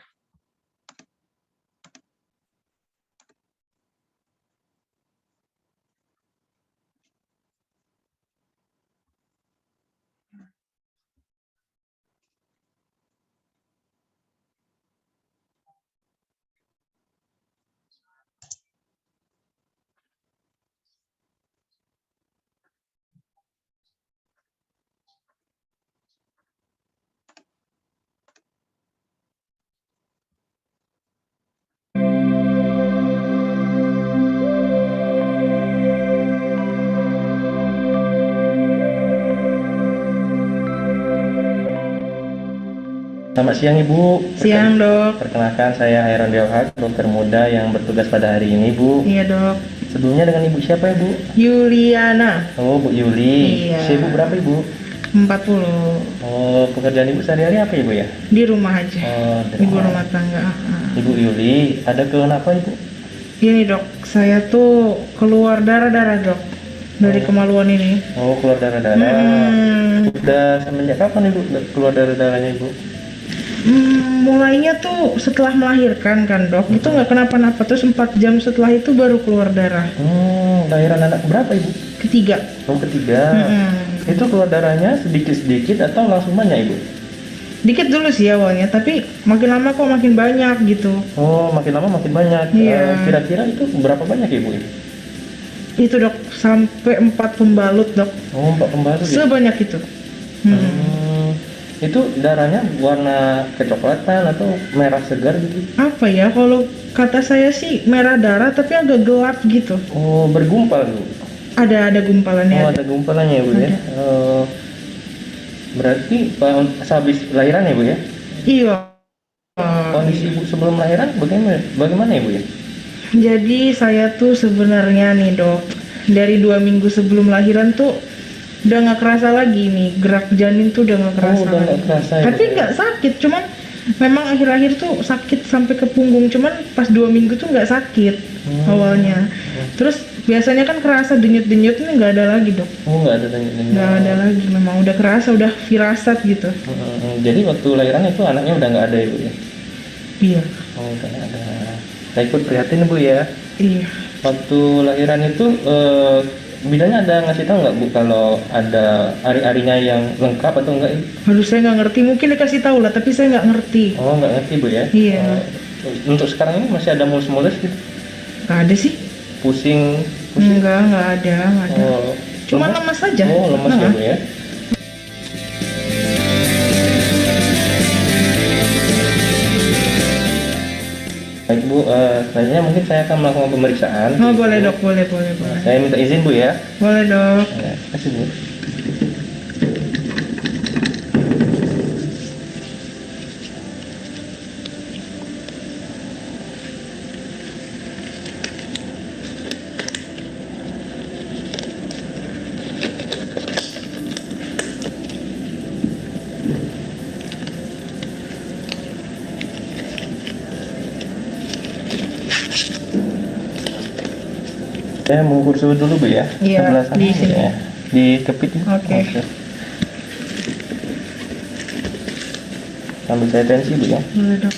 Selamat siang Ibu. Siang dok. Perkenalkan saya Hairon Dewhak, dokter muda yang bertugas pada hari ini Bu. Iya dok. Sebelumnya dengan Ibu siapa Ibu? Yuliana. Oh Bu Yuli. Iya. Usia Ibu berapa Ibu? 40. Oh, pekerjaan Ibu sehari-hari apa Ibu ya? Di rumah aja. Oh, Ibu rumah tangga. Ibu Yuli, ada keluhan apa Ibu? Ini dok, saya tuh keluar darah-darah dok dari kemaluan ini. Oh, keluar darah-darah. Udah semenjak kapan Ibu keluar darah-darahnya Ibu? Mulainya tuh setelah melahirkan kan dok, itu nggak kenapa-napa, terus 4 jam setelah itu baru keluar darah. Lahiran anak berapa Ibu? Ketiga. Oh, ketiga. Itu keluar darahnya sedikit-sedikit atau langsung banyak Ibu? Dikit dulu sih awalnya, tapi makin lama kok makin banyak gitu. Oh, makin lama makin banyak. Iya. Kira-kira itu berapa banyak Ibu? Itu dok, sampai 4 pembalut dok. Oh, 4 pembalut. Sebanyak itu. Itu darahnya warna kecoklatan atau merah segar gitu? Apa ya, kalau kata saya sih merah darah tapi agak gelap gitu. Oh, bergumpal Bu? Ada gumpalannya. Oh, ada gumpalannya Bu ya? Berarti habis lahiran ya Bu ya? Iya. kondisi Ibu sebelum lahiran bagaimana Ibu ya? Jadi saya tuh sebenarnya nih dok, dari 2 minggu sebelum lahiran tuh udah nggak kerasa lagi nih, gerak janin tuh udah nggak kerasa udah nggak lagi. kerasa ya, Tapi Bu, ya? nggak sakit, cuman memang akhir-akhir tuh sakit sampai ke punggung, cuman pas 2 minggu tuh nggak sakit awalnya. Terus biasanya kan kerasa denyut-denyut, ini nggak ada lagi dok. Oh, nggak ada denyut-denyut. Nggak ada lagi, memang udah kerasa, udah firasat gitu. Jadi waktu lahiran itu anaknya udah nggak ada Ibu ya? Iya, Oh, udah nggak ada. Saya ikut prihatin Bu ya. iya. Waktu lahiran itu bidannya ada ngasih tahu nggak Bu kalau ada hari-harinya yang lengkap atau enggak? Aduh saya nggak ngerti, mungkin dikasih tahu lah, tapi saya nggak ngerti. Oh, nggak ngerti Bu ya? Iya. Untuk sekarang ini masih ada mulus-mulus gitu? Nggak ada sih. Pusing? Enggak ada, nggak ada. Oh, Cuma lemas aja. Oh, lemas ya Nah. Bu ya? Baik Bu, selanjutnya mungkin saya akan melakukan pemeriksaan. Oh boleh dok, boleh. Saya minta izin Bu ya. Boleh dok. Ya, terima kasih Bu. Saya mengukur suhu dulu Bu ya. Iya, Sebelah sana di sini. ya. Dikepit Bu. Oke. Sambil saya tensi Bu ya. Boleh dok.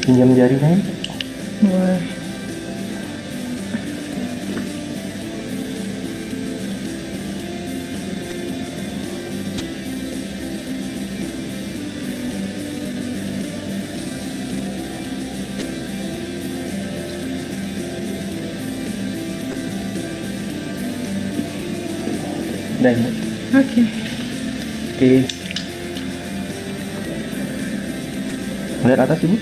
Pinjam jarinya. Boleh. Udah Bu. Oke. Oke. Lihat atas Ibu.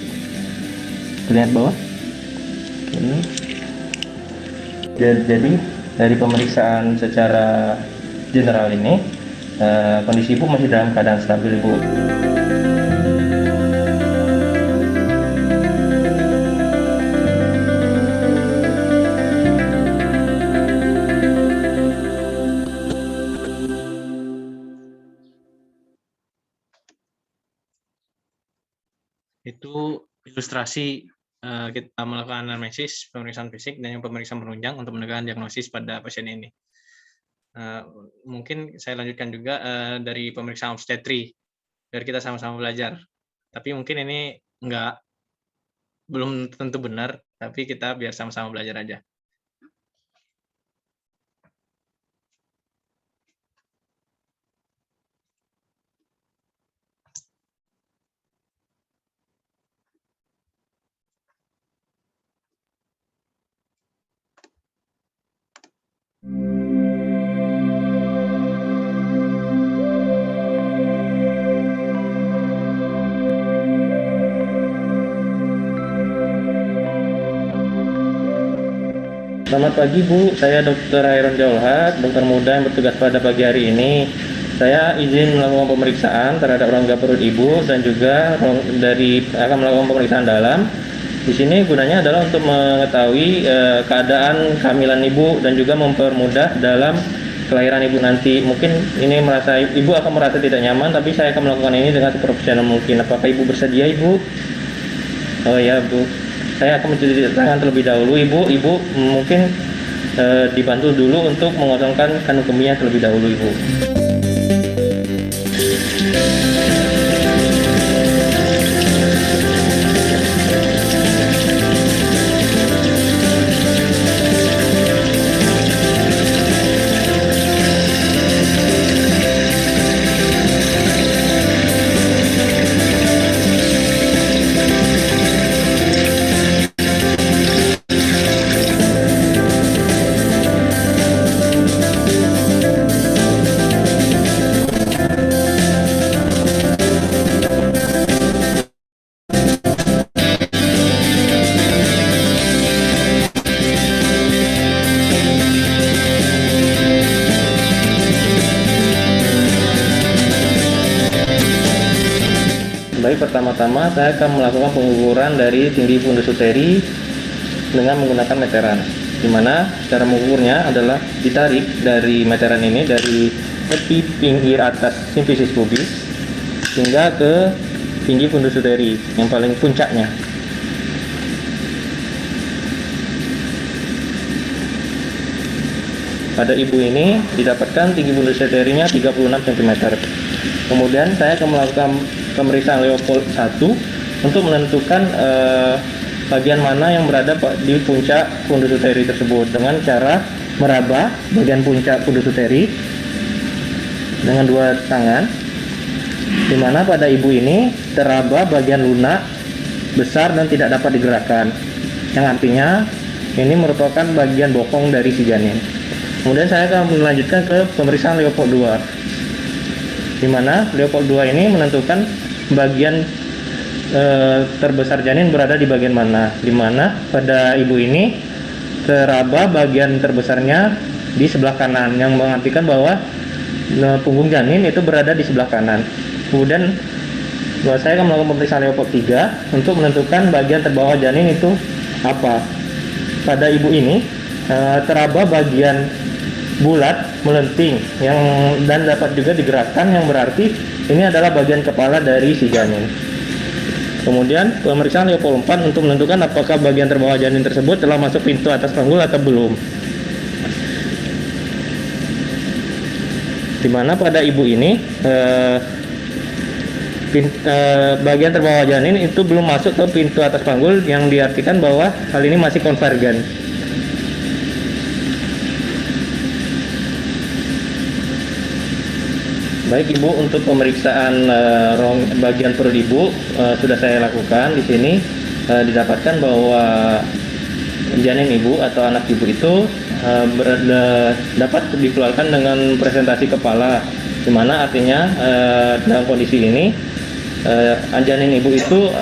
Lihat bawah. Oke. Jadi dari pemeriksaan secara general ini kondisi Ibu masih dalam keadaan stabil Bu. Itu ilustrasi kita melakukan anamnesis, pemeriksaan fisik, dan yang pemeriksaan penunjang untuk menegakkan diagnosis pada pasien ini. Mungkin saya lanjutkan juga dari pemeriksaan obstetri, biar kita sama-sama belajar. Tapi mungkin ini belum tentu benar, tapi kita biar sama-sama belajar aja. Selamat pagi Bu, saya Dr. Hairon Jaulhat, dokter muda yang bertugas pada pagi hari ini. Saya izin melakukan pemeriksaan terhadap rongga perut Ibu dan juga akan melakukan pemeriksaan dalam. Di sini gunanya adalah untuk mengetahui keadaan kehamilan Ibu dan juga mempermudah dalam kelahiran Ibu nanti. Mungkin ini Ibu akan merasa tidak nyaman, tapi saya akan melakukan ini dengan seprofesional mungkin. Apakah Ibu bersedia Ibu? Oh ya Bu. Saya akan mencuci tangan terlebih dahulu Ibu. Ibu mungkin dibantu dulu untuk mengosongkan kandung kemihnya terlebih dahulu, Ibu. Baik, pertama-tama saya akan melakukan pengukuran dari tinggi fundus uteri dengan menggunakan meteran, di mana cara mengukurnya adalah ditarik dari meteran ini dari tepi pinggir atas simfisis pubis hingga ke tinggi fundus uteri yang paling puncaknya. Pada ibu ini didapatkan tinggi fundus uterinya 36 cm. Kemudian saya akan melakukan pemeriksaan Leopold 1 untuk menentukan bagian mana yang berada di puncak fundus uteri tersebut dengan cara meraba bagian puncak fundus uteri dengan dua tangan, di mana pada ibu ini teraba bagian lunak besar dan tidak dapat digerakkan, yang artinya ini merupakan bagian bokong dari si janin. Kemudian saya akan melanjutkan ke pemeriksaan Leopold 2, di mana Leopold 2 ini menentukan bagian terbesar janin berada di bagian mana, di mana pada ibu ini teraba bagian terbesarnya di sebelah kanan, yang mengartikan bahwa punggung janin itu berada di sebelah kanan. Kemudian saya akan melakukan pemeriksaan Leopold 3 untuk menentukan bagian terbawah janin itu apa. Pada ibu ini teraba bagian bulat melenting dan dapat juga digerakkan, yang berarti ini adalah bagian kepala dari si janin. Kemudian pemeriksaan Leopold 4 untuk menentukan apakah bagian terbawah janin tersebut telah masuk pintu atas panggul atau belum. Di mana pada ibu ini bagian terbawah janin itu belum masuk ke pintu atas panggul, yang diartikan bahwa hal ini masih konvergen. Baik Ibu, untuk pemeriksaan bagian perut Ibu sudah saya lakukan. Di sini didapatkan bahwa janin Ibu atau anak Ibu itu dapat dikeluarkan dengan presentasi kepala, di mana artinya dalam kondisi ini janin Ibu itu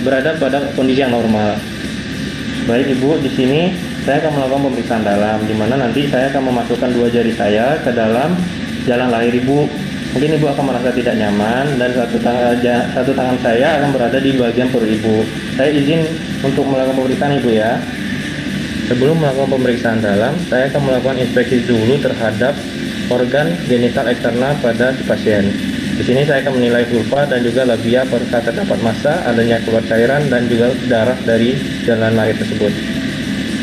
berada pada kondisi yang normal. Baik Ibu, di sini saya akan melakukan pemeriksaan dalam, di mana nanti saya akan memasukkan dua jari saya ke dalam jalan lahir Ibu. Mungkin Ibu akan merasa tidak nyaman dan satu tangan saya akan berada di bagian perut Ibu. Saya izin untuk melakukan pemeriksaan Ibu ya. Sebelum melakukan pemeriksaan dalam, saya akan melakukan inspeksi dulu terhadap organ genital eksternal pada si pasien. Di sini saya akan menilai vulva dan juga labia apakah terdapat massa, adanya keluar cairan dan juga darah dari jalan lahir tersebut.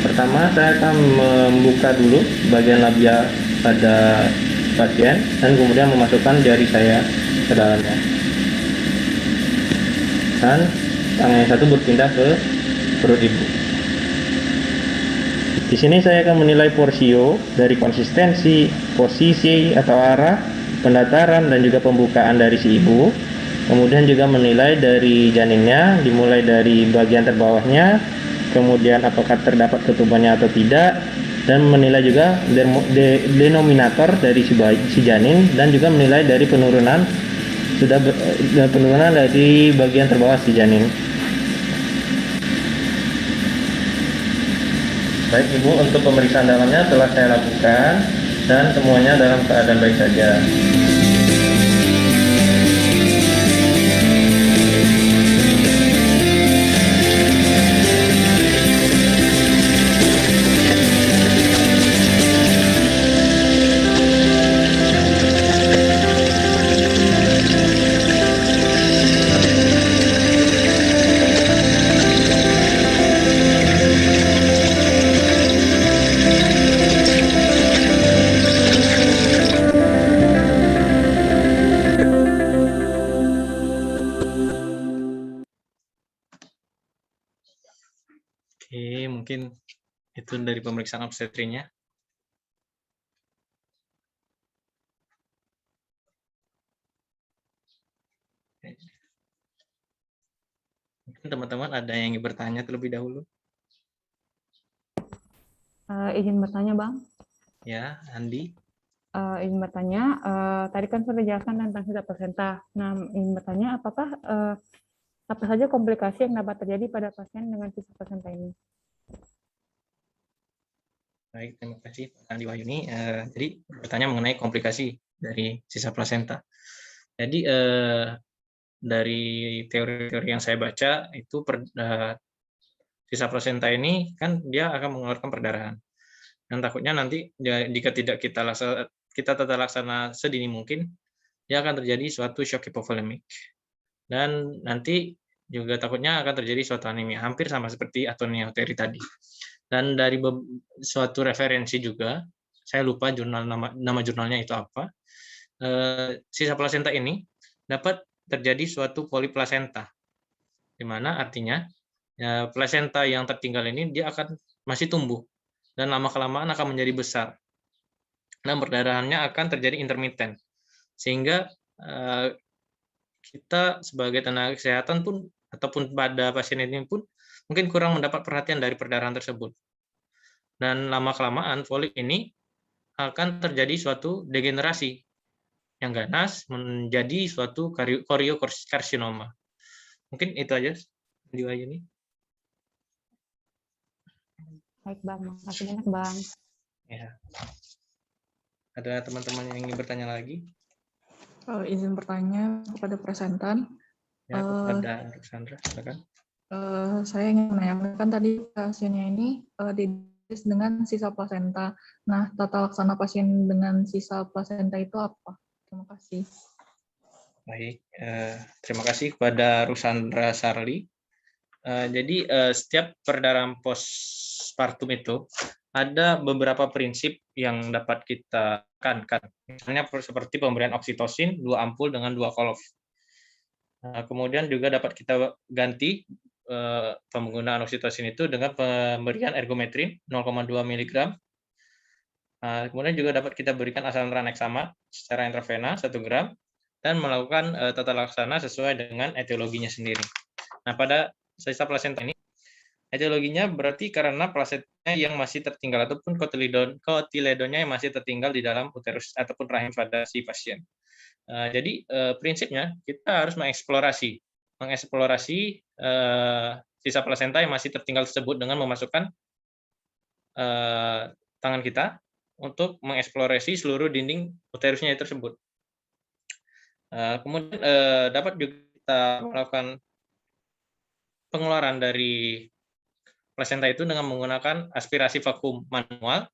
Pertama, saya akan membuka dulu bagian labia pada pasien dan kemudian memasukkan jari saya ke dalamnya. Dan tangan yang satu berpindah ke perut Ibu. Di sini saya akan menilai porsio dari konsistensi, posisi atau arah, pendataran dan juga pembukaan dari si ibu. Kemudian juga menilai dari janinnya, dimulai dari bagian terbawahnya, kemudian apakah terdapat ketubannya atau tidak, dan menilai juga denominator dari si janin, dan juga menilai dari penurunan dari bagian terbawah si janin. Baik Ibu, untuk pemeriksaan dalamnya telah saya lakukan dan semuanya dalam keadaan baik saja. mungkin itu dari pemeriksaan obstetrinya. Mungkin teman-teman ada yang ingin bertanya terlebih dahulu? Izin bertanya, Bang. Ya, Andi. Izin bertanya, tadi kan sudah dijelaskan tentang sisa plasenta. Nah, izin bertanya, apakah apa saja komplikasi yang dapat terjadi pada pasien dengan sisa plasenta ini? Baik, terima kasih Pak Andi Wahyuni. Jadi bertanya mengenai komplikasi dari sisa plasenta. Jadi dari teori-teori yang saya baca itu sisa plasenta ini kan dia akan mengeluarkan perdarahan. Dan takutnya nanti jika tidak kita tata laksana sedini mungkin, dia akan terjadi suatu shock hipovolemik. Dan nanti juga takutnya akan terjadi suatu anemia, hampir sama seperti atonia teori tadi. Dan dari suatu referensi juga, saya lupa nama jurnalnya itu apa, sisa plasenta ini dapat terjadi suatu poliplasenta, di mana artinya plasenta yang tertinggal ini dia akan masih tumbuh dan lama-kelamaan akan menjadi besar dan perdarahannya akan terjadi intermiten, sehingga kita sebagai tenaga kesehatan pun ataupun pada pasien ini pun mungkin kurang mendapat perhatian dari perdarahan tersebut, dan lama-kelamaan polip ini akan terjadi suatu degenerasi yang ganas menjadi suatu koriokarsinoma. Mungkin itu aja di ini. Baik, Bang. Makasih banyak, Bang. Ya. Ada teman-teman yang ingin bertanya lagi? Izin bertanya kepada presentan. Ya, kepada Sandra, silakan. Saya ingin menanyakan tadi pasiennya ini didiagnosis dengan sisa plasenta. Nah, tata laksana pasien dengan sisa plasenta itu apa? Terima kasih. Baik, terima kasih kepada Rusandra Sarli. Jadi setiap perdarahan postpartum itu ada beberapa prinsip yang dapat kita tekankan. Misalnya seperti pemberian oksitosin 2 ampul dengan 2 kolof. Kemudian juga dapat kita ganti penggunaan oksitosin itu dengan pemberian ergometrin 0,2 mg. Kemudian juga dapat kita berikan asam tranexamat secara intravena 1 gram dan melakukan tata laksana sesuai dengan etiologinya sendiri. Nah, pada sisa plasenta ini, etiologinya berarti karena plasentanya yang masih tertinggal ataupun kotiledonnya yang masih tertinggal di dalam uterus ataupun rahim pada si pasien. Jadi prinsipnya kita harus mengeksplorasi sisa plasenta yang masih tertinggal tersebut dengan memasukkan tangan kita untuk mengeksplorasi seluruh dinding uterusnya tersebut. Kemudian dapat juga kita melakukan pengeluaran dari plasenta itu dengan menggunakan aspirasi vakum manual,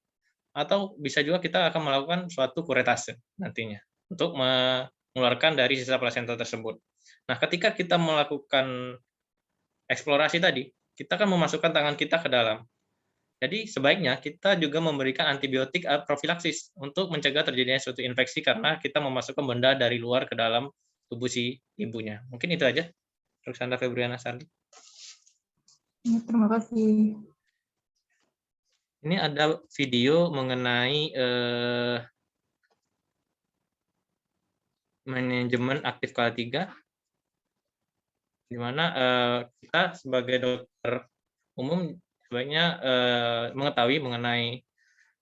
atau bisa juga kita akan melakukan suatu kuretase nantinya untuk mengeluarkan dari sisa plasenta tersebut. Nah, ketika kita melakukan eksplorasi tadi, kita akan memasukkan tangan kita ke dalam. Jadi sebaiknya kita juga memberikan antibiotik profilaksis untuk mencegah terjadinya suatu infeksi karena kita memasukkan benda dari luar ke dalam tubuh si ibunya. Mungkin itu aja. Ruksanda Febriana Sarli. Terima kasih. Ini ada video mengenai manajemen aktif kala 3, di mana kita sebagai dokter umum sebaiknya mengetahui mengenai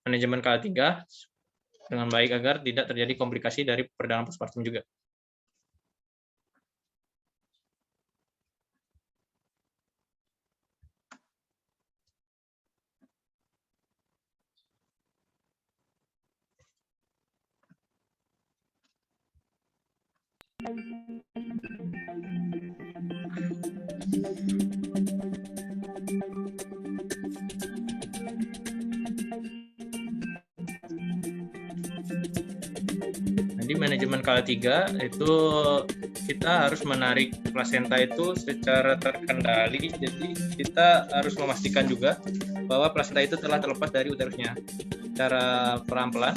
manajemen kala 3 dengan baik agar tidak terjadi komplikasi dari perdarahan postpartum juga. Jadi manajemen kala 3 itu kita harus menarik plasenta itu secara terkendali. Jadi kita harus memastikan juga bahwa plasenta itu telah terlepas dari uterusnya secara pelan-pelan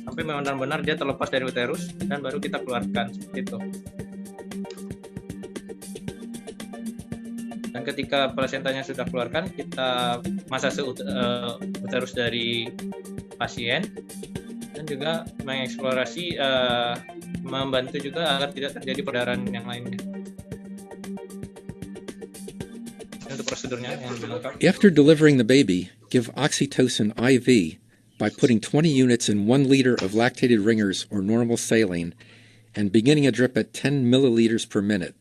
sampai benar-benar dia terlepas dari uterus dan baru kita keluarkan seperti itu. Dan ketika plasentanya sudah keluarkan, kita massase uterus dari pasien dan juga mengeksplorasi, membantu juga agar tidak terjadi perdarahan yang lainnya. Untuk prosedurnya yang lengkap. After delivering the baby, give oxytocin IV by putting 20 units in 1 liter of lactated ringers or normal saline and beginning a drip at 10 milliliters per minute.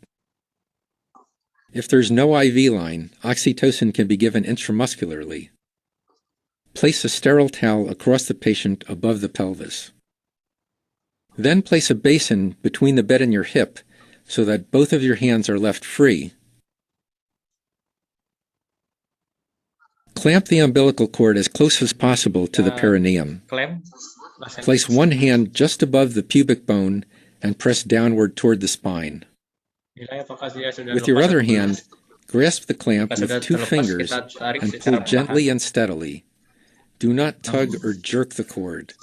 If there's no IV line, oxytocin can be given intramuscularly. Place a sterile towel across the patient above the pelvis. Then place a basin between the bed and your hip so that both of your hands are left free. Clamp the umbilical cord as close as possible to the perineum. Place one hand just above the pubic bone and press downward toward the spine. With your other hand, grasp the clamp with 2 fingers and pull gently and steadily. Do not tug or jerk the cord.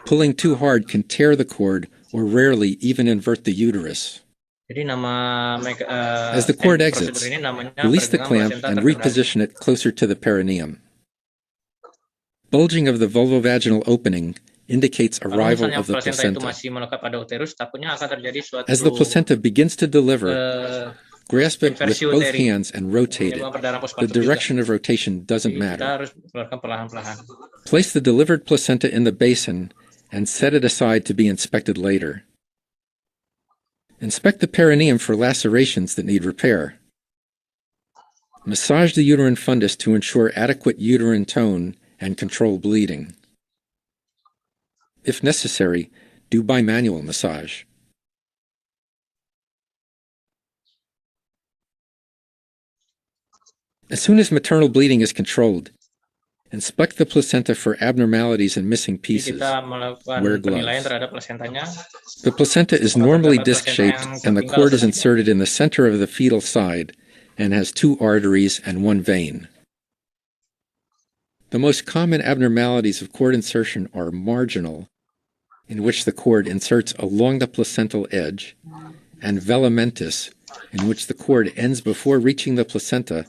Pulling too hard can tear the cord or rarely even invert the uterus. As the cord exits, release the clamp and reposition it closer to the perineum. Bulging of the vulvovaginal opening indicates arrival of the placenta. As the placenta begins to deliver, grasp it with both hands and rotate it. The direction of rotation doesn't matter. Place the delivered placenta in the basin and set it aside to be inspected later. Inspect the perineum for lacerations that need repair. Massage the uterine fundus to ensure adequate uterine tone and control bleeding. If necessary, do bimanual massage. As soon as maternal bleeding is controlled, inspect the placenta for abnormalities and missing pieces. Wear gloves. The placenta is normally disc-shaped and the cord is inserted in the center of the fetal side and has 2 arteries and 1 vein. The most common abnormalities of cord insertion are marginal, in which the cord inserts along the placental edge, and velamentous, in which the cord ends before reaching the placenta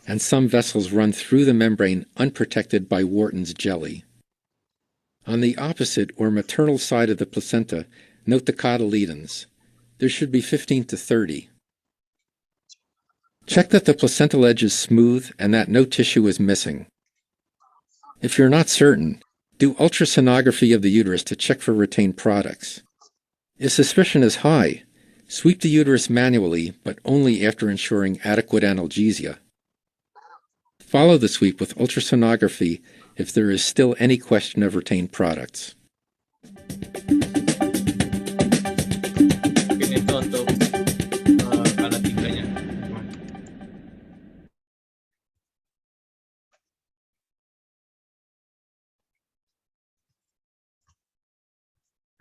and some vessels run through the membrane unprotected by Wharton's jelly. On the opposite or maternal side of the placenta, note the cotyledons. There should be 15 to 30. Check that the placental edge is smooth and that no tissue is missing. If you're not certain, do ultrasonography of the uterus to check for retained products. If suspicion is high, sweep the uterus manually, but only after ensuring adequate analgesia. Follow the sweep with ultrasonography if there is still any question of retained products.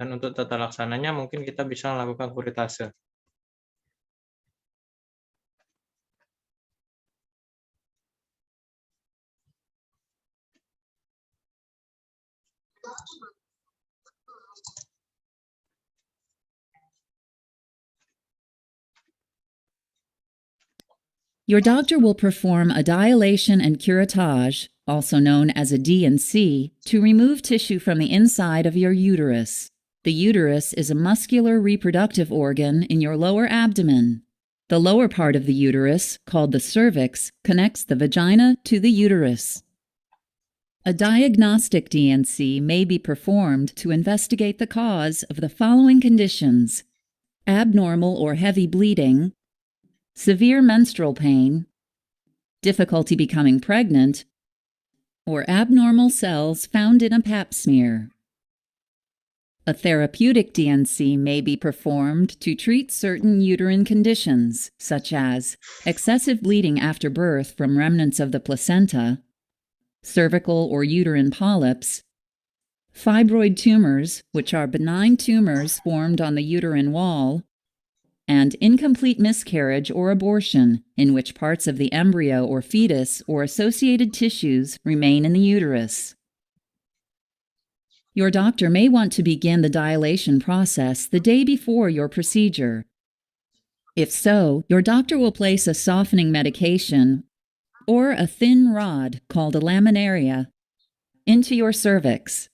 Dan untuk tata laksananya mungkin kita bisa melakukan kuritase. Your doctor will perform a dilation and curettage, also known as a D&C, to remove tissue from the inside of your uterus. The uterus is a muscular reproductive organ in your lower abdomen. The lower part of the uterus, called the cervix, connects the vagina to the uterus. A diagnostic D&C may be performed to investigate the cause of the following conditions: abnormal or heavy bleeding, severe menstrual pain, difficulty becoming pregnant, or abnormal cells found in a pap smear. A therapeutic D&C may be performed to treat certain uterine conditions, such as excessive bleeding after birth from remnants of the placenta, cervical or uterine polyps, fibroid tumors, which are benign tumors formed on the uterine wall, and incomplete miscarriage or abortion, in which parts of the embryo or fetus or associated tissues remain in the uterus. Your doctor may want to begin the dilation process the day before your procedure. If so, your doctor will place a softening medication or a thin rod called a laminaria into your cervix.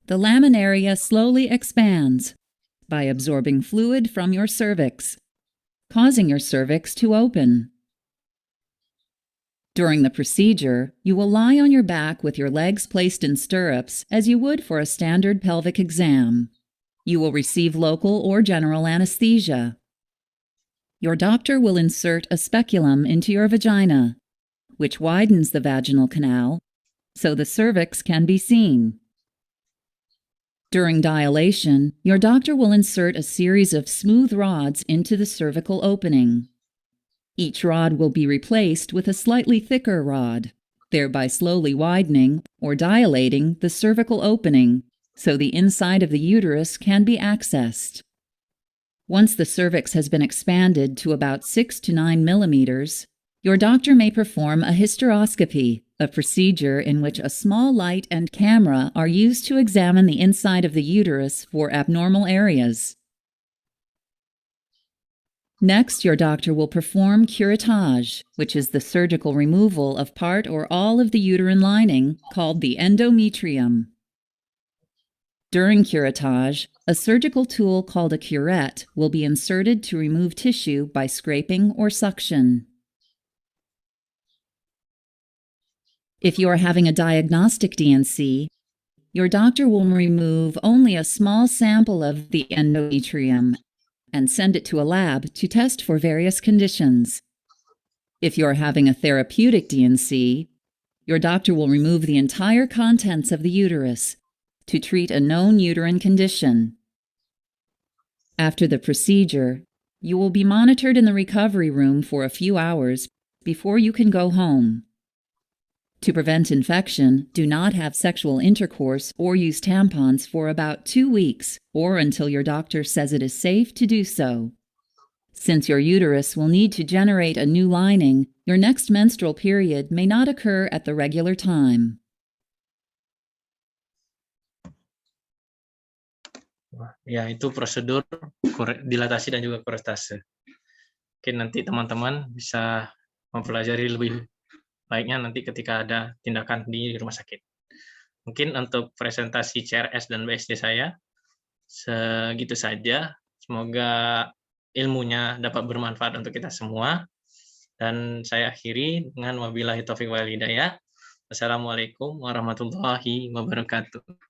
The laminaria slowly expands by absorbing fluid from your cervix, causing your cervix to open. During the procedure, you will lie on your back with your legs placed in stirrups as you would for a standard pelvic exam. You will receive local or general anesthesia. Your doctor will insert a speculum into your vagina, which widens the vaginal canal so the cervix can be seen. During dilation, your doctor will insert a series of smooth rods into the cervical opening. Each rod will be replaced with a slightly thicker rod, thereby slowly widening or dilating the cervical opening so the inside of the uterus can be accessed. Once the cervix has been expanded to about 6 to 9 millimeters, your doctor may perform a hysteroscopy, a procedure in which a small light and camera are used to examine the inside of the uterus for abnormal areas. Next, your doctor will perform curettage, which is the surgical removal of part or all of the uterine lining called the endometrium. During curettage, a surgical tool called a curette will be inserted to remove tissue by scraping or suction. If you are having a diagnostic D&C, your doctor will remove only a small sample of the endometrium and send it to a lab to test for various conditions. If you are having a therapeutic D&C, your doctor will remove the entire contents of the uterus to treat a known uterine condition. After the procedure, you will be monitored in the recovery room for a few hours before you can go home. To prevent infection, do not have sexual intercourse or use tampons for about 2 weeks or until your doctor says it is safe to do so. Since your uterus will need to generate a new lining, your next menstrual period may not occur at the regular time. Ya, itu prosedur dilatasi dan juga kurestase. Mungkin nanti teman-teman bisa mempelajari lebih baiknya nanti ketika ada tindakan di rumah sakit. Mungkin untuk presentasi CRS dan BSD saya, segitu saja. Semoga ilmunya dapat bermanfaat untuk kita semua. Dan saya akhiri dengan wabillahi taufiq wal hidayah. Wassalamualaikum warahmatullahi wabarakatuh.